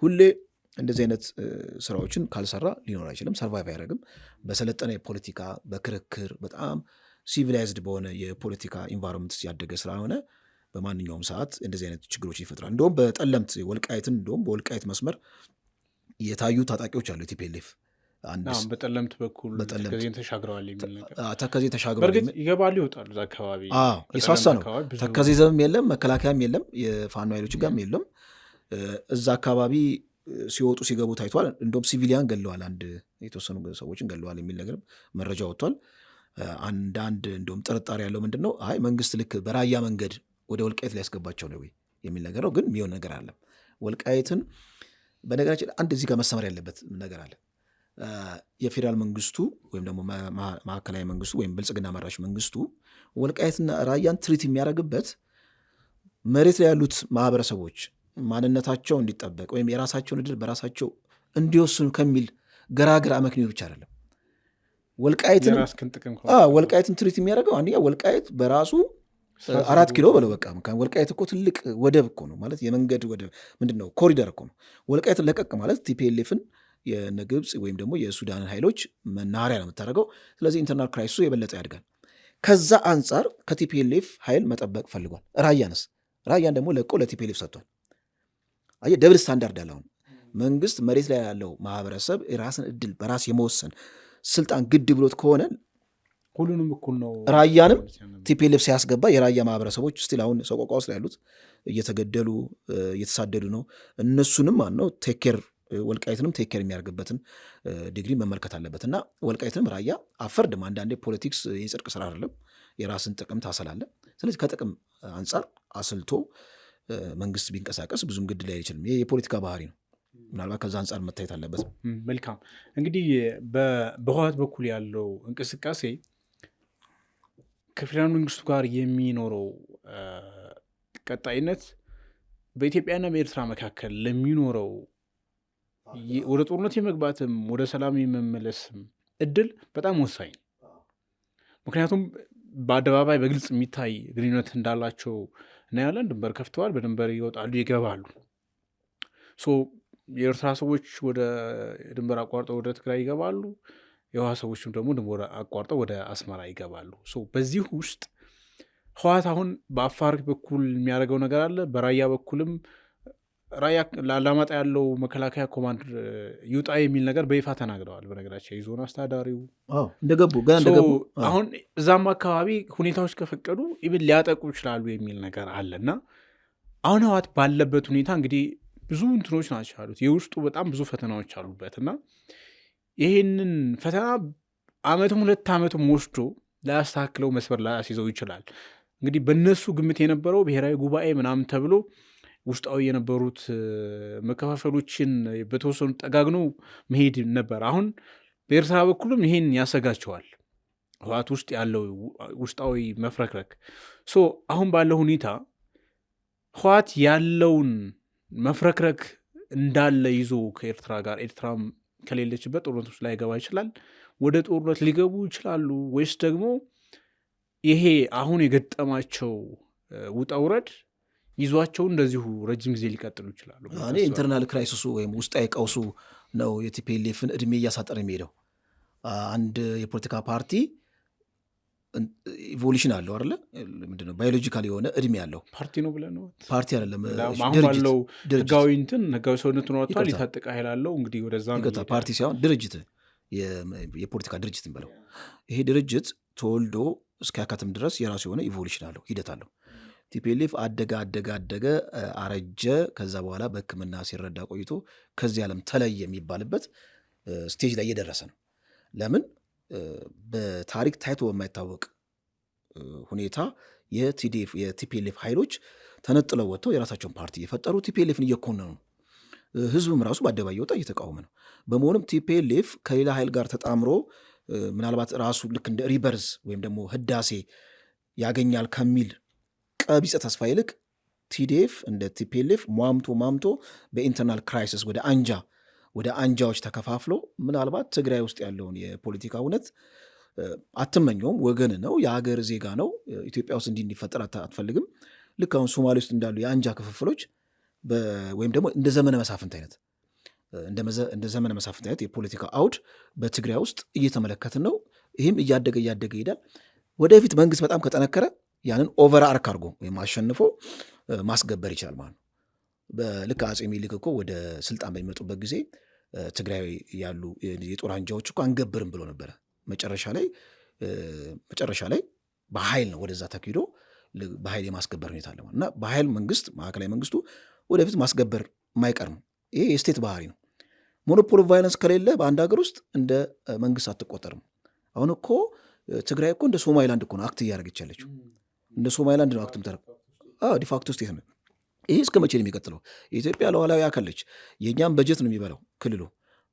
Speaker 2: ሁሌ እንደዚህ አይነት ስራዎችን ካልሰራ ሊኖር አይችልም፣ ሰርቫይቭ አያደርግም። በሰለጠነ የፖለቲካ በክርክር በጣም ሲቪላይዝድ በሆነ የፖለቲካ ኢንቫይሮንመንት ያደገ ስለሆነ በማንኛውም ሰዓት እንደዚህ አይነት ችግሮች ይፈጥራል። እንደውም በጠለምት ወልቃይትን እንደውም በወልቃይት መስመር የታዩ ታጣቂዎች አሉ ቲፒኤልኤፍ
Speaker 1: በጠለምት በኩል ተከዜን ተሻግረዋል የሚል ነገር
Speaker 2: ተከዜ ተሻግረዋል።
Speaker 1: በእርግጥ ይገባሉ ይወጣሉ። እዛ አካባቢ
Speaker 2: የሳሳ ነው። ተከዜ ዘብም የለም፣ መከላከያም የለም፣ የፋኖ ኃይሎች ጋርም የለም። እዛ አካባቢ ሲወጡ ሲገቡ ታይቷል። እንደውም ሲቪሊያን ገለዋል፣ አንድ የተወሰኑ ሰዎችን ገለዋል የሚል ነገር መረጃ ወጥቷል። አንዳንድ እንደውም ጥርጣሬ ያለው ምንድን ነው፣ አይ መንግስት ልክ በራያ መንገድ ወደ ወልቃይት ሊያስገባቸው ነው የሚል ነገር ነው። ግን የሚሆን ነገር አለ። ወልቃይትን በነገራችን አንድ እዚህ ጋር መሰመር ያለበት ነገር አለ። የፌዴራል መንግስቱ ወይም ደግሞ ማዕከላዊ መንግስቱ ወይም ብልጽግና መራሽ መንግስቱ ወልቃይትና ራያን ትሪት የሚያደርግበት መሬት ላይ ያሉት ማህበረሰቦች ማንነታቸው እንዲጠበቅ ወይም የራሳቸውን ዕድል በራሳቸው እንዲወስኑ ከሚል ገራገር አመክንዮ ብቻ አይደለም። ወልቃይትን ትሪት የሚያደርገው አንደኛ ወልቃይት በራሱ 4 ኪሎ በለው በቃ ወልቃይት እኮ ትልቅ ወደብ እኮ ነው ማለት የመንገድ ወደብ ምንድን ነው ኮሪደር እኮ ነው። ወልቃይትን ለቀቅ ማለት ቲፒኤልኤፍን የግብፅ ወይም ደግሞ የሱዳንን ኃይሎች መናኸሪያ ነው የምታደርገው። ስለዚህ ኢንተርናል ክራይሲሱ የበለጠ ያድጋል። ከዛ አንጻር ከቲፒኤልኤፍ ኃይል መጠበቅ ፈልጓል። ራያን ደግሞ ለቆ ለቲፒኤልኤፍ ሰጥቷል። አየህ ደብል ስታንዳርድ አለ። አሁን መንግስት መሬት ላይ ያለው ማህበረሰብ የራስን እድል በራስ የመወሰን ስልጣን ግድ ብሎት ከሆነ
Speaker 1: ሁሉንም እኩል ነው።
Speaker 2: ራያንም ቲፒኤልኤፍ ሲያስገባ የራያ ማህበረሰቦች ስቲል አሁን ሰቆቃ ውስጥ ያሉት እየተገደሉ እየተሳደዱ ነው። እነሱንም ማነው ቴኬር ወልቃይትንም ቴኬር የሚያደርግበትን ዲግሪ መመልከት አለበት እና ወልቃይትንም ራያ አፈርድም። አንዳንዴ ፖለቲክስ የጽድቅ ስራ አይደለም፣ የራስን ጥቅም ታሰላለ። ስለዚህ ከጥቅም አንጻር አስልቶ መንግስት ቢንቀሳቀስ ብዙም ግድ ላይ አይችልም። ይሄ የፖለቲካ ባህሪ ነው። ምናልባት ከዛ አንጻር መታየት አለበት።
Speaker 1: መልካም እንግዲህ በህወሓት በኩል ያለው እንቅስቃሴ ከፌዴራል መንግስቱ ጋር የሚኖረው ቀጣይነት በኢትዮጵያና በኤርትራ መካከል ለሚኖረው ወደ ጦርነት የመግባትም ወደ ሰላም የመመለስም እድል በጣም ወሳኝ ነው። ምክንያቱም በአደባባይ በግልጽ የሚታይ ግንኙነት እንዳላቸው እናያለን። ድንበር ከፍተዋል፣ በድንበር ይወጣሉ ይገባሉ። የኤርትራ ሰዎች ወደ ድንበር አቋርጠው ወደ ትግራይ ይገባሉ፣ የህወሓት ሰዎችም ደግሞ ድንበር አቋርጠው ወደ አስመራ ይገባሉ። በዚህ ውስጥ ህወሓት አሁን በአፋር በኩል የሚያደርገው ነገር አለ። በራያ በኩልም ራያ ለአላማጣ ያለው መከላከያ ኮማንድ ይውጣ የሚል ነገር በይፋ ተናግረዋል። በነገራቸው የዞን አስተዳዳሪው
Speaker 2: እንደገቡ
Speaker 1: አሁን እዛም አካባቢ ሁኔታዎች ከፈቀዱ ኢብን ሊያጠቁ ይችላሉ የሚል ነገር አለ እና አሁን ህወሓት ባለበት ሁኔታ እንግዲህ ብዙ እንትኖች ናቸው ያሉት። የውስጡ በጣም ብዙ ፈተናዎች አሉበት እና ይህንን ፈተና ዓመትም 2 ዓመትም ወስዶ ላያስተካክለው መስመር ላያስይዘው ይችላል። እንግዲህ በእነሱ ግምት የነበረው ብሔራዊ ጉባኤ ምናምን ተብሎ ውስጣዊ የነበሩት መከፋፈሎችን በተወሰኑ ጠጋግኖ መሄድ ነበር። አሁን በኤርትራ በኩልም ይሄን ያሰጋቸዋል፣ ህወሓት ውስጥ ያለው ውስጣዊ መፍረክረክ። አሁን ባለው ሁኔታ ህወሓት ያለውን መፍረክረክ እንዳለ ይዞ ከኤርትራ ጋር ኤርትራም ከሌለችበት ጦርነት ውስጥ ላይገባ ይችላል። ወደ ጦርነት ሊገቡ ይችላሉ ወይስ ደግሞ ይሄ አሁን የገጠማቸው ውጣ ውረድ ይዟቸው እንደዚሁ ረጅም ጊዜ ሊቀጥሉ ይችላሉ?
Speaker 2: እኔ ኢንተርናል ክራይሲሱ ወይም ውስጣዊ ቀውሱ ነው የቲፒኤልኤፍን እድሜ እያሳጠረ የሚሄደው። አንድ የፖለቲካ ፓርቲ ኢቮሉሽን አለው አይደለ? ምንድነው ባዮሎጂካል የሆነ እድሜ ያለው
Speaker 1: ፓርቲ ነው ብለን ነው።
Speaker 2: ፓርቲ አይደለም፣
Speaker 1: አሁን ባለው ህጋዊ እንትን ህጋዊ ሰውነቱን ወጥቷል፣ የታጠቀ ኃይል አለው። እንግዲህ ወደዛ ነው
Speaker 2: ፓርቲ ሳይሆን ድርጅት፣ የፖለቲካ ድርጅት እንበለው። ይሄ ድርጅት ተወልዶ እስኪያካትም ድረስ የራሱ የሆነ ኢቮሉሽን አለው፣ ሂደት አለው። ቲፒኤልኤፍ አደገ አረጀ። ከዛ በኋላ በሕክምና ሲረዳ ቆይቶ ከዚህ ዓለም ተለየ የሚባልበት ስቴጅ ላይ እየደረሰ ነው። ለምን? በታሪክ ታይቶ በማይታወቅ ሁኔታ የቲፒኤልኤፍ ኃይሎች ተነጥለው ወጥተው የራሳቸውን ፓርቲ የፈጠሩ ቲፒኤልኤፍን እየኮነኑ ነው። ህዝብም ራሱ በአደባባይ እየወጣ እየተቃወመ ነው። በመሆኑም ቲፒኤልኤፍ ከሌላ ኃይል ጋር ተጣምሮ ምናልባት ራሱ ልክ እንደ ሪበርዝ ወይም ደግሞ ህዳሴ ያገኛል ከሚል ቀቢጸ ተስፋ ይልቅ ቲዲኤፍ እንደ ቲፒኤልኤፍ ሟምቶ በኢንተርናል ክራይሲስ ወደ አንጃዎች ተከፋፍሎ ምናልባት ትግራይ ውስጥ ያለውን የፖለቲካ እውነት አትመኘውም። ወገን ነው፣ የሀገር ዜጋ ነው። ኢትዮጵያ ውስጥ እንዲፈጠር አትፈልግም። ልክ አሁን ሶማሌ ውስጥ እንዳሉ የአንጃ ክፍፍሎች ወይም ደግሞ እንደ ዘመነ መሳፍንት አይነት የፖለቲካ አውድ በትግራይ ውስጥ እየተመለከትን ነው። ይህም እያደገ ይሄዳል። ወደፊት መንግስት በጣም ከጠነከረ ያንን ኦቨር አርክ አድርጎ ወይም አሸንፎ ማስገበር ይችላል ማለት ነው። ልክ አጼ ሚኒሊክ እኮ ወደ ስልጣን በሚመጡበት ጊዜ ትግራይ ያሉ የጦር አንጃዎች እኮ አንገብርም ብሎ ነበረ። መጨረሻ ላይ በኃይል ነው ወደዛ ተኪዶ በኃይል የማስገበር ሁኔታ አለ እና በኃይል መንግስት ማዕከላዊ መንግስቱ ወደፊት ማስገበር የማይቀር ነው። ይሄ የስቴት ባህሪ ነው። ሞኖፖል ቫይለንስ ከሌለ በአንድ ሀገር ውስጥ እንደ መንግስት አትቆጠርም። አሁን እኮ ትግራይ እኮ እንደ ሶማሊላንድ እኮ ነው አክት እያደረገች ያለችው። እንደ ሶማሊላንድ ነው አክት ዲፋክቶ ስቴት ነው። ይህ እስከ መቼ ነው የሚቀጥለው? የኢትዮጵያ ሉዓላዊ አካል ነች። የእኛም በጀት ነው የሚበላው ክልሉ።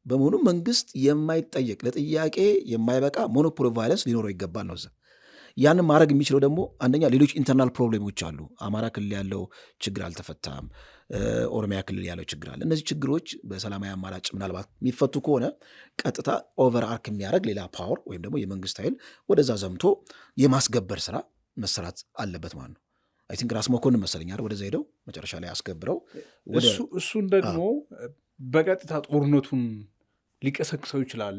Speaker 2: በመሆኑ መንግስት የማይጠየቅ ለጥያቄ የማይበቃ ሞኖፖል ቫይለንስ ሊኖረው ይገባል ነው። ያንን ማድረግ የሚችለው ደግሞ አንደኛ ሌሎች ኢንተርናል ፕሮብሌሞች አሉ። አማራ ክልል ያለው ችግር አልተፈታም። ኦሮሚያ ክልል ያለው ችግር አለ። እነዚህ ችግሮች በሰላማዊ አማራጭ ምናልባት የሚፈቱ ከሆነ ቀጥታ ኦቨር አርክ የሚያደርግ ሌላ ፓወር ወይም ደግሞ የመንግስት ኃይል ወደዛ ዘምቶ የማስገበር ስራ መሰራት አለበት ማለት ነው። አይ ቲንክ ራስ መኮንን መሰለኝ ወደዛ ሄደው መጨረሻ ላይ አስገብረው
Speaker 1: እሱን ደግሞ በቀጥታ ጦርነቱን ሊቀሰቅሰው ይችላል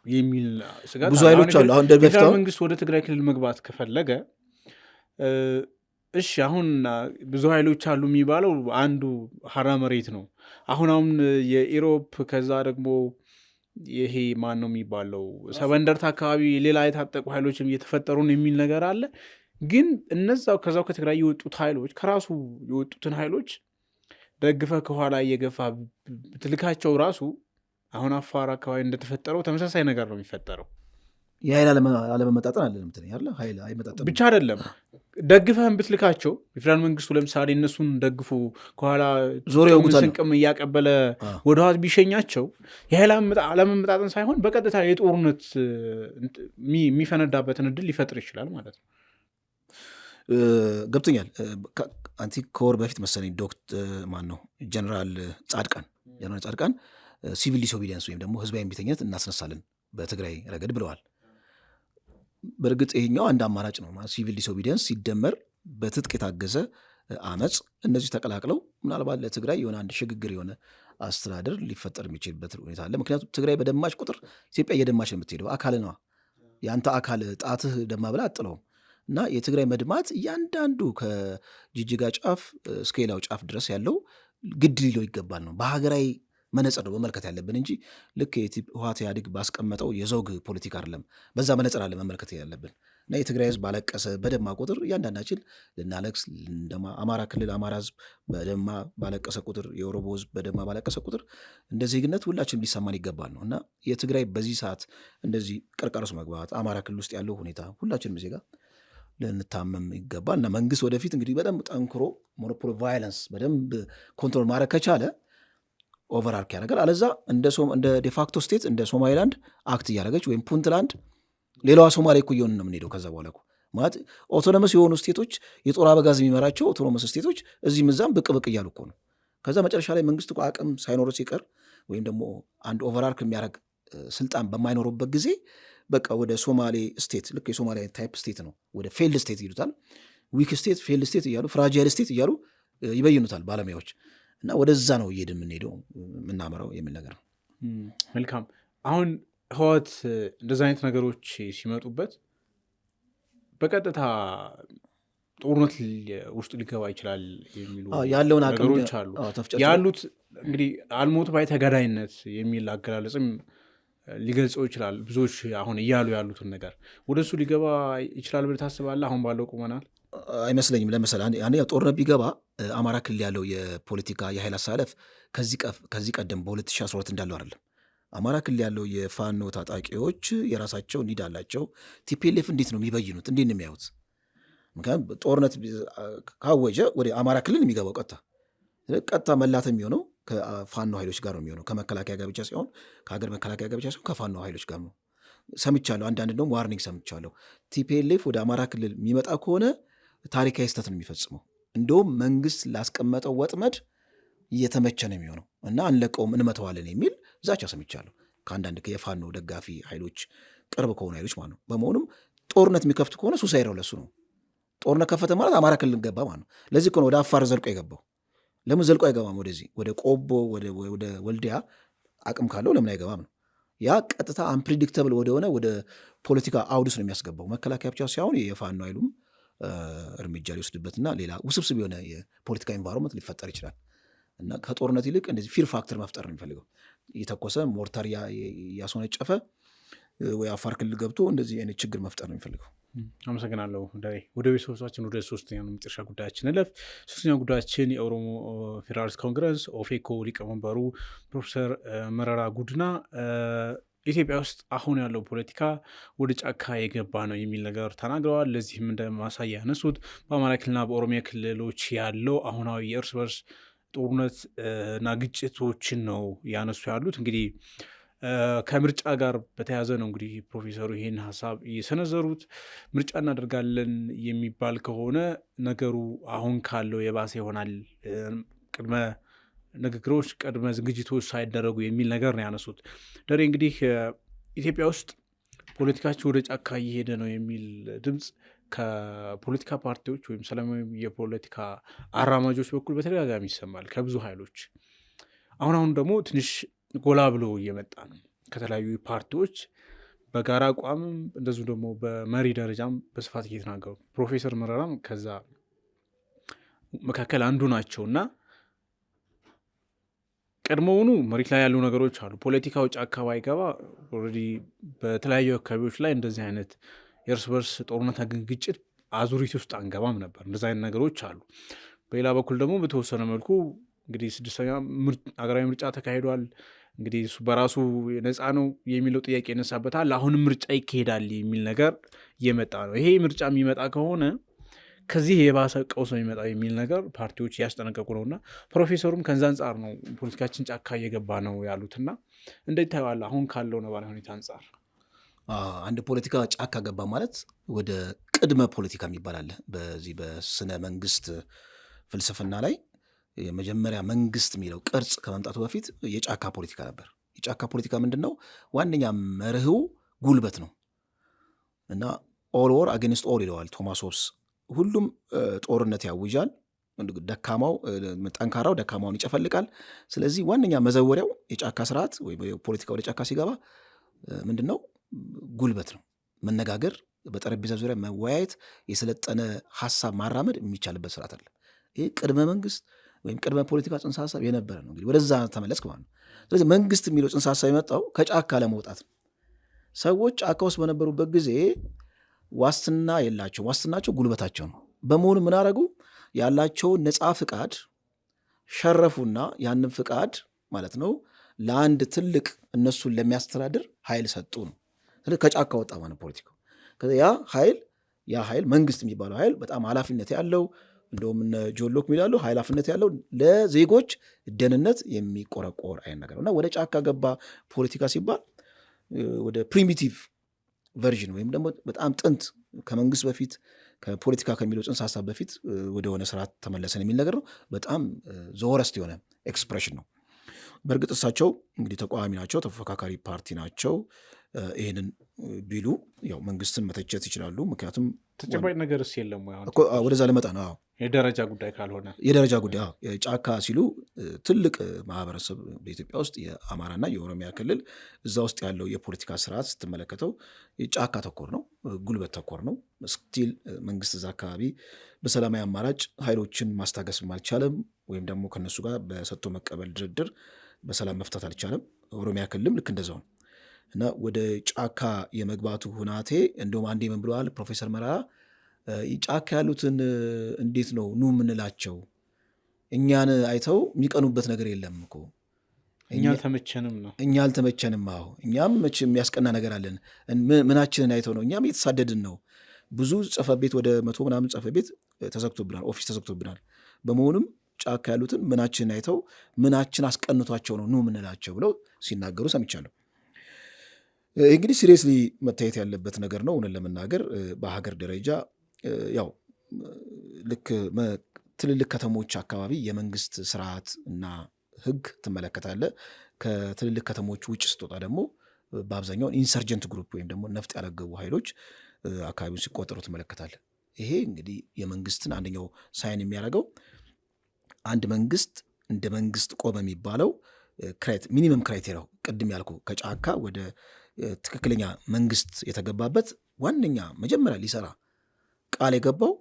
Speaker 1: የሚል ስጋት
Speaker 2: ብዙ ኃይሎች አሉ። አሁን
Speaker 1: ፌዴራል መንግስት ወደ ትግራይ ክልል መግባት ከፈለገ እሺ፣ አሁን ብዙ ኃይሎች አሉ የሚባለው አንዱ ሀራ መሬት ነው። አሁን የኢሮፕ ከዛ ደግሞ ይሄ ማን ነው የሚባለው ሰበንደርታ አካባቢ ሌላ የታጠቁ ኃይሎችም እየተፈጠሩ ነው የሚል ነገር አለ። ግን እነዛው ከዛው ከትግራይ የወጡት ኃይሎች ከራሱ የወጡትን ኃይሎች ደግፈ ከኋላ እየገፋ ትልካቸው ራሱ አሁን አፋር አካባቢ እንደተፈጠረው ተመሳሳይ ነገር ነው የሚፈጠረው።
Speaker 2: የኃይል አለመመጣጠን አለ ምትለኝ አለ ኃይል አይመጣጠን
Speaker 1: ብቻ አይደለም ደግፈህን ብትልካቸው የፌዴራል መንግስቱ ለምሳሌ እነሱን ደግፎ ከኋላ
Speaker 2: ዞሮ ያውጉታል
Speaker 1: ስንቅም እያቀበለ ወደ ኋላ ቢሸኛቸው የኃይል አለመመጣጠን ሳይሆን በቀጥታ የጦርነት የሚፈነዳበትን እድል ሊፈጥር ይችላል ማለት ነው።
Speaker 2: ገብቶኛል። አንቲ ከወር በፊት መሰለኝ ዶክተር ማን ነው ጀነራል ጻድቃን ሲቪል ዲስኦቢዲየንስ ወይም ደግሞ ህዝባዊ እምቢተኝነት እናስነሳለን በትግራይ ረገድ ብለዋል። በእርግጥ ይሄኛው አንድ አማራጭ ነው። ሲቪል ዲስኦቢዲየንስ ሲደመር በትጥቅ የታገዘ አመፅ እነዚህ ተቀላቅለው ምናልባት ለትግራይ የሆነ አንድ ሽግግር የሆነ አስተዳደር ሊፈጠር የሚችልበት ሁኔታ አለ። ምክንያቱም ትግራይ በደማች ቁጥር ኢትዮጵያ እየደማች ነው የምትሄደው። አካል ነዋ። የአንተ አካል ጣትህ ደማ ብላ አጥለውም እና የትግራይ መድማት እያንዳንዱ ከጅጅጋ ጫፍ እስከ ሌላው ጫፍ ድረስ ያለው ግድ ሊለው ይገባል ነው። በሀገራዊ መነጽር ነው መመልከት ያለብን እንጂ ልክ ህወሓት ኢህአዴግ ባስቀመጠው የዘውግ ፖለቲካ አይደለም። በዛ መነጽር አለ መመልከት ያለብን እና የትግራይ ህዝብ ባለቀሰ በደማ ቁጥር እያንዳንዳችን ልናለቅስ፣ አማራ ክልል አማራ ህዝብ በደማ ባለቀሰ ቁጥር፣ የኦሮሞ ህዝብ በደማ ባለቀሰ ቁጥር እንደ ዜግነት ሁላችንም ሊሰማን ይገባል ነው እና የትግራይ በዚህ ሰዓት እንደዚህ ቀርቃሮስ መግባት አማራ ክልል ውስጥ ያለው ሁኔታ ሁላችንም ዜጋ ልንታመም ይገባል እና መንግስት ወደፊት እንግዲህ በደንብ ጠንክሮ ሞኖፖሊ ቫይለንስ በደንብ ኮንትሮል ማድረግ ከቻለ ኦቨርአርክ ያደርጋል። አለዛ እንደ ዴፋክቶ ስቴት እንደ ሶማሊላንድ አክት እያደረገች ወይም ፑንትላንድ ሌላዋ ሶማሌ እኮ እየሆንን ነው የምንሄደው። ከዛ በኋላ ማለት ኦቶኖመስ የሆኑ ስቴቶች የጦር አበጋዝ የሚመራቸው ኦቶኖመስ ስቴቶች እዚህም እዛም ብቅ ብቅ እያሉ እኮ ነው። ከዛ መጨረሻ ላይ መንግስት እኮ አቅም ሳይኖረው ሲቀር ወይም ደግሞ አንድ ኦቨርአርክ የሚያደርግ ስልጣን በማይኖሩበት ጊዜ በቃ ወደ ሶማሌ ስቴት ልክ የሶማሊያ ታይፕ ስቴት ነው ወደ ፌልድ ስቴት ይሉታል። ዊክ ስቴት፣ ፌልድ ስቴት እያሉ ፍራጃይል ስቴት እያሉ ይበይኑታል ባለሙያዎች እና ወደዛ ነው እየሄድን የምንሄደው የምናመራው የሚል ነገር ነው።
Speaker 1: መልካም። አሁን ህወሓት እንደዚህ አይነት ነገሮች ሲመጡበት በቀጥታ ጦርነት ውስጥ ሊገባ ይችላል የሚሉ
Speaker 2: ያለውን
Speaker 1: ነገሮች አሉ። ያሉት እንግዲህ አልሞት ባይ ተጋዳይነት የሚል አገላለጽም ሊገልጸው ይችላል። ብዙዎች አሁን እያሉ ያሉትን ነገር ወደሱ ሊገባ ይችላል ብለህ ታስባለህ? አሁን ባለው ቁመናል
Speaker 2: አይመስለኝም። ለምሳሌ አንደኛው ጦርነት ቢገባ አማራ ክልል ያለው የፖለቲካ የኃይል አሳለፍ ከዚህ ቀደም በ2012 እንዳለው አይደለም። አማራ ክልል ያለው የፋኖ ታጣቂዎች የራሳቸው ኒድ አላቸው። ቲፒኤልኤፍ እንዴት ነው የሚበይኑት? እንዴት ነው የሚያዩት? ምክንያቱም ጦርነት ካወጀ ወደ አማራ ክልል የሚገባው ቀጥታ መላት የሚሆነው ከፋኖ ኃይሎች ጋር ነው የሚሆነው። ከመከላከያ ጋር ብቻ ሳይሆን ከሀገር መከላከያ ጋር ብቻ ሳይሆን ከፋኖ ኃይሎች ጋር ነው። ሰምቻለሁ፣ አንዳንድ ደግሞ ዋርኒንግ ሰምቻለሁ። ቲፒኤልኤፍ ወደ አማራ ክልል የሚመጣ ከሆነ ታሪካዊ ስህተት ነው የሚፈጽመው። እንደውም መንግስት ላስቀመጠው ወጥመድ እየተመቸ ነው የሚሆነው እና አንለቀውም እንመተዋለን የሚል ዛቻ ሰምቻለሁ ከአንዳንድ የፋኖ ደጋፊ ኃይሎች፣ ቅርብ ከሆኑ ኃይሎች ማለት ነው። በመሆኑም ጦርነት የሚከፍት ከሆነ ሱሳይድ ነው ለሱ ነው። ጦርነት ከፈተ ማለት አማራ ክልል ገባ ማለት ነው። ለዚህ ከሆነ ወደ አፋር ዘልቆ የገባው። ለምን ዘልቆ አይገባም? ወደዚህ ወደ ቆቦ ወደ ወልዲያ አቅም ካለው ለምን አይገባም ነው። ያ ቀጥታ አንፕሪዲክተብል ወደሆነ ወደ ፖለቲካ አውድስ ነው የሚያስገባው። መከላከያ ብቻ ሳይሆን የፋኖ ኃይሉም እርምጃ ሊወስድበትና ሌላ ውስብስብ የሆነ የፖለቲካ ኢንቫይሮንመንት ሊፈጠር ይችላል እና ከጦርነት ይልቅ እንደዚህ ፊር ፋክተር መፍጠር ነው የሚፈልገው። እየተኮሰ ሞርታር እያስወነጨፈ ወይ አፋር ክልል ገብቶ እንደዚህ አይነት ችግር መፍጠር ነው የሚፈልገው።
Speaker 1: አመሰግናለሁ። ወደ ቤተሰቦቻችን ወደ ሶስተኛ መጨረሻ ጉዳያችን እለፍ። ሶስተኛ ጉዳያችን የኦሮሞ ፌዴራሊስት ኮንግረስ ኦፌኮ ሊቀመንበሩ ፕሮፌሰር መረራ ጉዲና ኢትዮጵያ ውስጥ አሁን ያለው ፖለቲካ ወደ ጫካ የገባ ነው የሚል ነገር ተናግረዋል። ለዚህም እንደ ማሳያ ያነሱት በአማራ ክልልና በኦሮሚያ ክልሎች ያለው አሁናዊ የእርስ በርስ ጦርነት እና ግጭቶችን ነው ያነሱ ያሉት። እንግዲህ ከምርጫ ጋር በተያያዘ ነው እንግዲህ ፕሮፌሰሩ ይህን ሀሳብ እየሰነዘሩት። ምርጫ እናደርጋለን የሚባል ከሆነ ነገሩ አሁን ካለው የባሰ ይሆናል፣ ቅድመ ንግግሮች ቅድመ ዝግጅቶች ሳይደረጉ የሚል ነገር ነው ያነሱት። ደሬ እንግዲህ ኢትዮጵያ ውስጥ ፖለቲካቸው ወደ ጫካ እየሄደ ነው የሚል ድምፅ ከፖለቲካ ፓርቲዎች ወይም ሰላማዊ የፖለቲካ አራማጆች በኩል በተደጋጋሚ ይሰማል፣ ከብዙ ኃይሎች። አሁን ደግሞ ትንሽ ጎላ ብሎ እየመጣ ነው ከተለያዩ ፓርቲዎች በጋራ አቋምም እንደዚሁ ደግሞ በመሪ ደረጃም በስፋት እየተናገሩ ፕሮፌሰር መረራም ከዛ መካከል አንዱ ናቸው እና ቀድሞውኑ መሬት ላይ ያሉ ነገሮች አሉ። ፖለቲካው ጫካ ባይገባ ኦልሬዲ በተለያዩ አካባቢዎች ላይ እንደዚህ አይነት የእርስ በርስ ጦርነት፣ ግጭት አዙሪት ውስጥ አንገባም ነበር። እንደዚህ አይነት ነገሮች አሉ። በሌላ በኩል ደግሞ በተወሰነ መልኩ እንግዲህ 6ኛ ሀገራዊ ምርጫ ተካሂዷል። እንግዲህ እሱ በራሱ ነፃ ነው የሚለው ጥያቄ ይነሳበታል። አሁንም ምርጫ ይካሄዳል የሚል ነገር እየመጣ ነው። ይሄ ምርጫ የሚመጣ ከሆነ ከዚህ የባሰ ቀውስ ነው የሚመጣ የሚል ነገር ፓርቲዎች እያስጠነቀቁ ነውና ፕሮፌሰሩም ከዛ አንጻር ነው ፖለቲካችን ጫካ እየገባ ነው ያሉትና እንዴት ታየዋለህ አሁን ካለው ነባራዊ ሁኔታ አንጻር?
Speaker 2: አንድ ፖለቲካ ጫካ ገባ ማለት ወደ ቅድመ ፖለቲካ የሚባል አለ። በዚህ በስነ መንግስት ፍልስፍና ላይ የመጀመሪያ መንግስት የሚለው ቅርጽ ከመምጣቱ በፊት የጫካ ፖለቲካ ነበር። የጫካ ፖለቲካ ምንድን ነው? ዋነኛ መርህው ጉልበት ነው እና ኦል ዎር አጌንስት ኦል ይለዋል ቶማስ ሆብስ። ሁሉም ጦርነት ያውጃል፣ ደካማው ጠንካራው ደካማውን ይጨፈልቃል። ስለዚህ ዋነኛ መዘወሪያው የጫካ ስርዓት ወይም ፖለቲካ ወደ ጫካ ሲገባ ምንድን ነው? ጉልበት ነው። መነጋገር፣ በጠረጴዛ ዙሪያ መወያየት፣ የሰለጠነ ሀሳብ ማራመድ የሚቻልበት ስርዓት አለ። ይህ ቅድመ መንግስት ወይም ቅድመ ፖለቲካ ጽንሰ ሀሳብ የነበረ ነው። እንግዲህ ወደዛ ተመለስክ ማለት ነው። ስለዚህ መንግስት የሚለው ጽንሰ ሀሳብ የመጣው ከጫካ ለመውጣት ነው። ሰዎች ጫካ ውስጥ በነበሩበት ጊዜ ዋስትና የላቸው። ዋስትናቸው ጉልበታቸው ነው። በመሆኑ ምን አደረጉ? ያላቸውን ነፃ ፍቃድ ሸረፉና ያንን ፍቃድ ማለት ነው ለአንድ ትልቅ እነሱን ለሚያስተዳድር ኃይል ሰጡ ነው። ስለዚህ ከጫካ ወጣ ማለት ፖለቲካው። ያ ኃይል መንግስት የሚባለው ኃይል በጣም ኃላፊነት ያለው እንደውም እነ ጆን ሎክ የሚላሉ ኃላፊነት ያለው ለዜጎች ደህንነት የሚቆረቆር አይነት ነገር እና ወደ ጫካ ገባ ፖለቲካ ሲባል ወደ ፕሪሚቲቭ ቨርዥን ወይም ደግሞ በጣም ጥንት ከመንግስት በፊት ከፖለቲካ ከሚለው ጽንሰ ሀሳብ በፊት ወደሆነ ስርዓት ተመለሰን የሚል ነገር ነው። በጣም ዘወረስት የሆነ ኤክስፕሬሽን ነው። በእርግጥ እሳቸው እንግዲህ ተቃዋሚ ናቸው፣ ተፎካካሪ ፓርቲ ናቸው። ይህንን ቢሉ ያው መንግስትን መተቸት ይችላሉ። ምክንያቱም
Speaker 1: ተጨባጭ ነገርስ የለም
Speaker 2: ወደዛ ለመጣ ነው።
Speaker 1: የደረጃ ጉዳይ ካልሆነ
Speaker 2: የደረጃ ጉዳይ ጫካ ሲሉ ትልቅ ማህበረሰብ በኢትዮጵያ ውስጥ የአማራና የኦሮሚያ ክልል እዛ ውስጥ ያለው የፖለቲካ ስርዓት ስትመለከተው ጫካ ተኮር ነው፣ ጉልበት ተኮር ነው። ስቲል መንግስት እዛ አካባቢ በሰላማዊ አማራጭ ኃይሎችን ማስታገስ አልቻለም፣ ወይም ደግሞ ከነሱ ጋር በሰጥቶ መቀበል ድርድር በሰላም መፍታት አልቻለም። ኦሮሚያ ክልልም ልክ እንደዛው ነው እና ወደ ጫካ የመግባቱ ሁናቴ እንደውም አንዴ ምን ብለዋል ፕሮፌሰር መረራ? ጫካ ያሉትን እንዴት ነው ኑ የምንላቸው? እኛን አይተው የሚቀኑበት ነገር የለም እኮ
Speaker 1: እኛ አልተመቸንም ነው።
Speaker 2: እኛ አልተመቸንም። አዎ እኛም የሚያስቀና ነገር አለን። ምናችንን አይተው ነው? እኛም እየተሳደድን ነው። ብዙ ጽሕፈት ቤት ወደ 100 ምናምን ጽሕፈት ቤት ተዘግቶብናል፣ ኦፊስ ተዘግቶብናል። በመሆኑም ጫካ ያሉትን ምናችንን አይተው ምናችን አስቀንቷቸው ነው ኑ የምንላቸው ብለው ሲናገሩ ሰምቻለሁ። እንግዲህ ሲሪየስሊ መታየት ያለበት ነገር ነው። እውነት ለመናገር በሀገር ደረጃ ያው ልክ ትልልቅ ከተሞች አካባቢ የመንግስት ስርዓት እና ህግ ትመለከታለህ። ከትልልቅ ከተሞች ውጭ ስትወጣ ደግሞ በአብዛኛው ኢንሰርጀንት ግሩፕ ወይም ደግሞ ነፍጥ ያለገቡ ኃይሎች አካባቢውን ሲቆጠሩ ትመለከታለህ። ይሄ እንግዲህ የመንግስትን አንደኛው ሳይን የሚያደርገው አንድ መንግስት እንደ መንግስት ቆመ የሚባለው ሚኒመም ክራይቴሪያው ቅድም ያልኩ ከጫካ ወደ ትክክለኛ መንግስት የተገባበት ዋነኛ መጀመሪያ ሊሰራ ቃል የገባው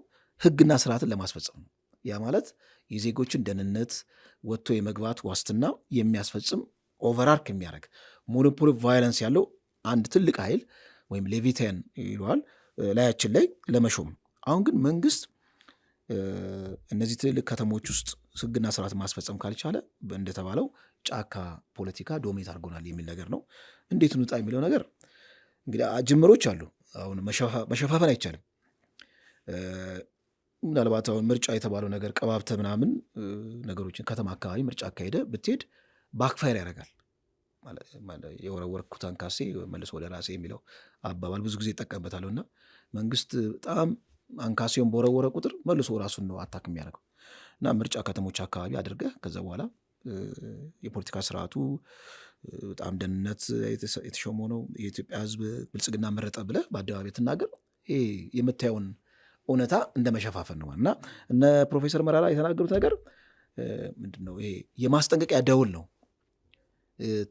Speaker 2: ህግና ስርዓትን ለማስፈጸም ነው። ያ ማለት የዜጎችን ደህንነት ወጥቶ የመግባት ዋስትና የሚያስፈጽም ኦቨርአርክ የሚያደርግ ሞኖፖሊ ቫዮለንስ ያለው አንድ ትልቅ ኃይል ወይም ሌቪታን ይለዋል ላያችን ላይ ለመሾም። አሁን ግን መንግስት እነዚህ ትልልቅ ከተሞች ውስጥ ህግና ስርዓት ማስፈጸም ካልቻለ እንደተባለው ጫካ ፖለቲካ ዶሜት አድርጎናል የሚል ነገር ነው። እንዴት እንውጣ የሚለው ነገር እንግዲህ ጅምሮች አሉ። አሁን መሸፋፈን አይቻልም። ምናልባት አሁን ምርጫ የተባለው ነገር ቀባብተ ምናምን ነገሮችን ከተማ አካባቢ ምርጫ አካሄደ ብትሄድ ባክፋየር ያደርጋል። የወረወርኩት አንካሴ መልሶ ወደ ራሴ የሚለው አባባል ብዙ ጊዜ ይጠቀምበታለሁ እና መንግስት በጣም አንካሴውን በወረወረ ቁጥር መልሶ ራሱን ነው አታክ የሚያደርገው እና ምርጫ ከተሞች አካባቢ አድርገህ ከዛ በኋላ የፖለቲካ ስርዓቱ በጣም ደህንነት የተሾመው ነው የኢትዮጵያ ህዝብ ብልጽግና መረጠ ብለህ በአደባባይ ትናገር የምታየውን እውነታ እንደ መሸፋፈን ነው እና እነ ፕሮፌሰር መራራ የተናገሩት ነገር ምንድን ነው? ይሄ የማስጠንቀቂያ ደውል ነው።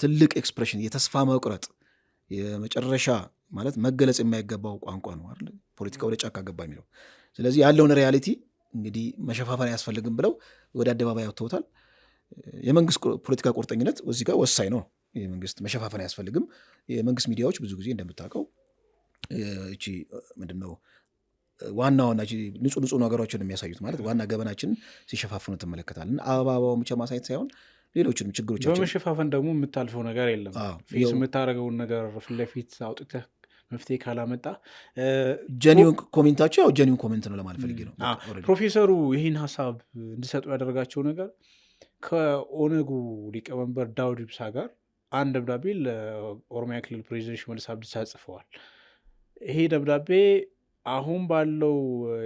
Speaker 2: ትልቅ ኤክስፕሬሽን፣ የተስፋ መቁረጥ፣ የመጨረሻ ማለት መገለጽ የማይገባው ቋንቋ ነው አይደል? ፖለቲካ ወደ ጫካ ገባ የሚለው። ስለዚህ ያለውን ሪያሊቲ እንግዲህ መሸፋፈን አያስፈልግም ብለው ወደ አደባባይ አውጥተውታል። የመንግስት ፖለቲካ ቁርጠኝነት እዚህ ጋር ወሳኝ ነው። የመንግስት መሸፋፈን አያስፈልግም። የመንግስት ሚዲያዎች ብዙ ጊዜ እንደምታውቀው እቺ ምንድነው ዋና ንጹህ ነገሮችን የሚያሳዩት ማለት ዋና ገበናችን ሲሸፋፍኑ ትመለከታል። እና አበባው ብቻ ማሳየት ሳይሆን ሌሎችንም ችግሮቻችን
Speaker 1: በመሸፋፈን ደግሞ የምታልፈው ነገር የለም። ፌስ የምታደርገውን ነገር ፊት ለፊት አውጥተህ መፍትሄ ካላመጣ
Speaker 2: ጀኒውን ኮሜንታቸው ያው ጀኒውን ኮሜንት ነው ለማለት ፈልጌ ነው።
Speaker 1: ፕሮፌሰሩ ይህን ሀሳብ እንዲሰጡ ያደረጋቸው ነገር ከኦነጉ ሊቀመንበር ዳውድ ኢብሳ ጋር አንድ ደብዳቤ ለኦሮሚያ ክልል ፕሬዚደንት ሽመልስ አብዲሳ ጽፈዋል። ይሄ ደብዳቤ አሁን ባለው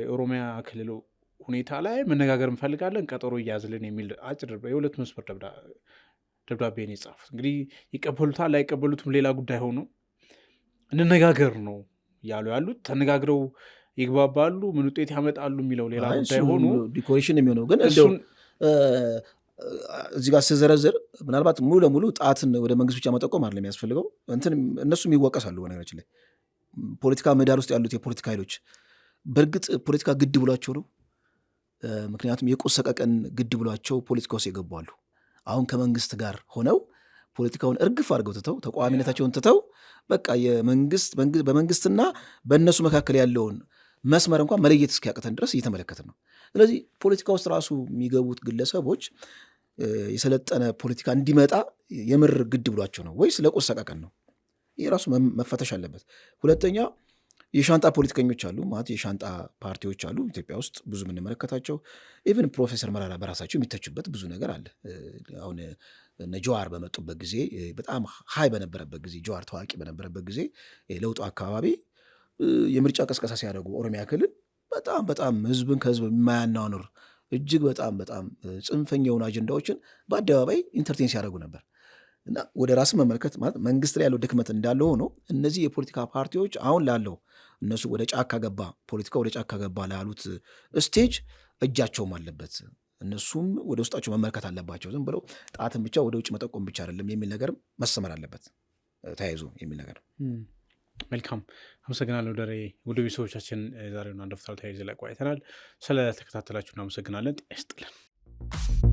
Speaker 1: የኦሮሚያ ክልል ሁኔታ ላይ መነጋገር እንፈልጋለን፣ ቀጠሮ እያዝልን የሚል አጭር የሁለት መስመር ደብዳቤ ነው የጻፉት። እንግዲህ ይቀበሉታል አይቀበሉትም ሌላ ጉዳይ ሆኖ እንነጋገር ነው ያሉት። ተነጋግረው ይግባባሉ፣ ምን ውጤት ያመጣሉ የሚለው ሌላ ጉዳይ ሆኖ
Speaker 2: ዲኮሬሽን የሚሆነው ግን እዚህ ጋር ስዘረዝር ምናልባት ሙሉ ለሙሉ ጣትን ወደ መንግስት ብቻ መጠቆም አይደለም የሚያስፈልገው። እነሱም ይወቀሳሉ። በነገራችን ላይ ፖለቲካ ምህዳር ውስጥ ያሉት የፖለቲካ ኃይሎች በእርግጥ ፖለቲካ ግድ ብሏቸው ነው። ምክንያቱም የቁስ ሰቀቀን ግድ ብሏቸው ፖለቲካ ውስጥ የገባሉ። አሁን ከመንግስት ጋር ሆነው ፖለቲካውን እርግፍ አድርገው ትተው ተቃዋሚነታቸውን ትተው በቃ በመንግስትና በእነሱ መካከል ያለውን መስመር እንኳን መለየት እስኪያቅተን ድረስ እየተመለከትን ነው። ስለዚህ ፖለቲካ ውስጥ ራሱ የሚገቡት ግለሰቦች የሰለጠነ ፖለቲካ እንዲመጣ የምር ግድ ብሏቸው ነው ወይስ ለቁስ ሰቀቀን ነው? ይህ ራሱ መፈተሽ አለበት። ሁለተኛ የሻንጣ ፖለቲከኞች አሉ ማለት የሻንጣ ፓርቲዎች አሉ ኢትዮጵያ ውስጥ ብዙ የምንመለከታቸው። ኢቨን ፕሮፌሰር መራራ በራሳቸው የሚተቹበት ብዙ ነገር አለ። አሁን እነ ጀዋር በመጡበት ጊዜ በጣም ሀይ በነበረበት ጊዜ ጀዋር ታዋቂ በነበረበት ጊዜ ለውጡ አካባቢ የምርጫ ቀስቀሳ ሲያደርጉ ኦሮሚያ ክልል በጣም ህዝብን ከህዝብ የማያናኑር እጅግ በጣም ጽንፈኛ የሆኑ አጀንዳዎችን በአደባባይ ኢንተርቴን ሲያደርጉ ነበር። እና ወደ ራስን መመልከት ማለት መንግስት ላይ ያለው ድክመት እንዳለ ሆኖ እነዚህ የፖለቲካ ፓርቲዎች አሁን ላለው እነሱ ወደ ጫካ ገባ ፖለቲካ ወደ ጫካ ገባ ላሉት ስቴጅ እጃቸውም አለበት። እነሱም ወደ ውስጣቸው መመልከት አለባቸው። ዝም ብለው ጣትን ብቻ ወደ ውጭ መጠቆም ብቻ አይደለም የሚል ነገር መሰመር አለበት ተያይዞ የሚል ነገር።
Speaker 1: መልካም አመሰግናለሁ ደሬ። ውድ ቤተሰቦቻችን ዛሬውን አንድ አፍታ ተያይዘን ላይ ቆይተናል። ስለተከታተላችሁ እናመሰግናለን። ጤና ይስጥልን።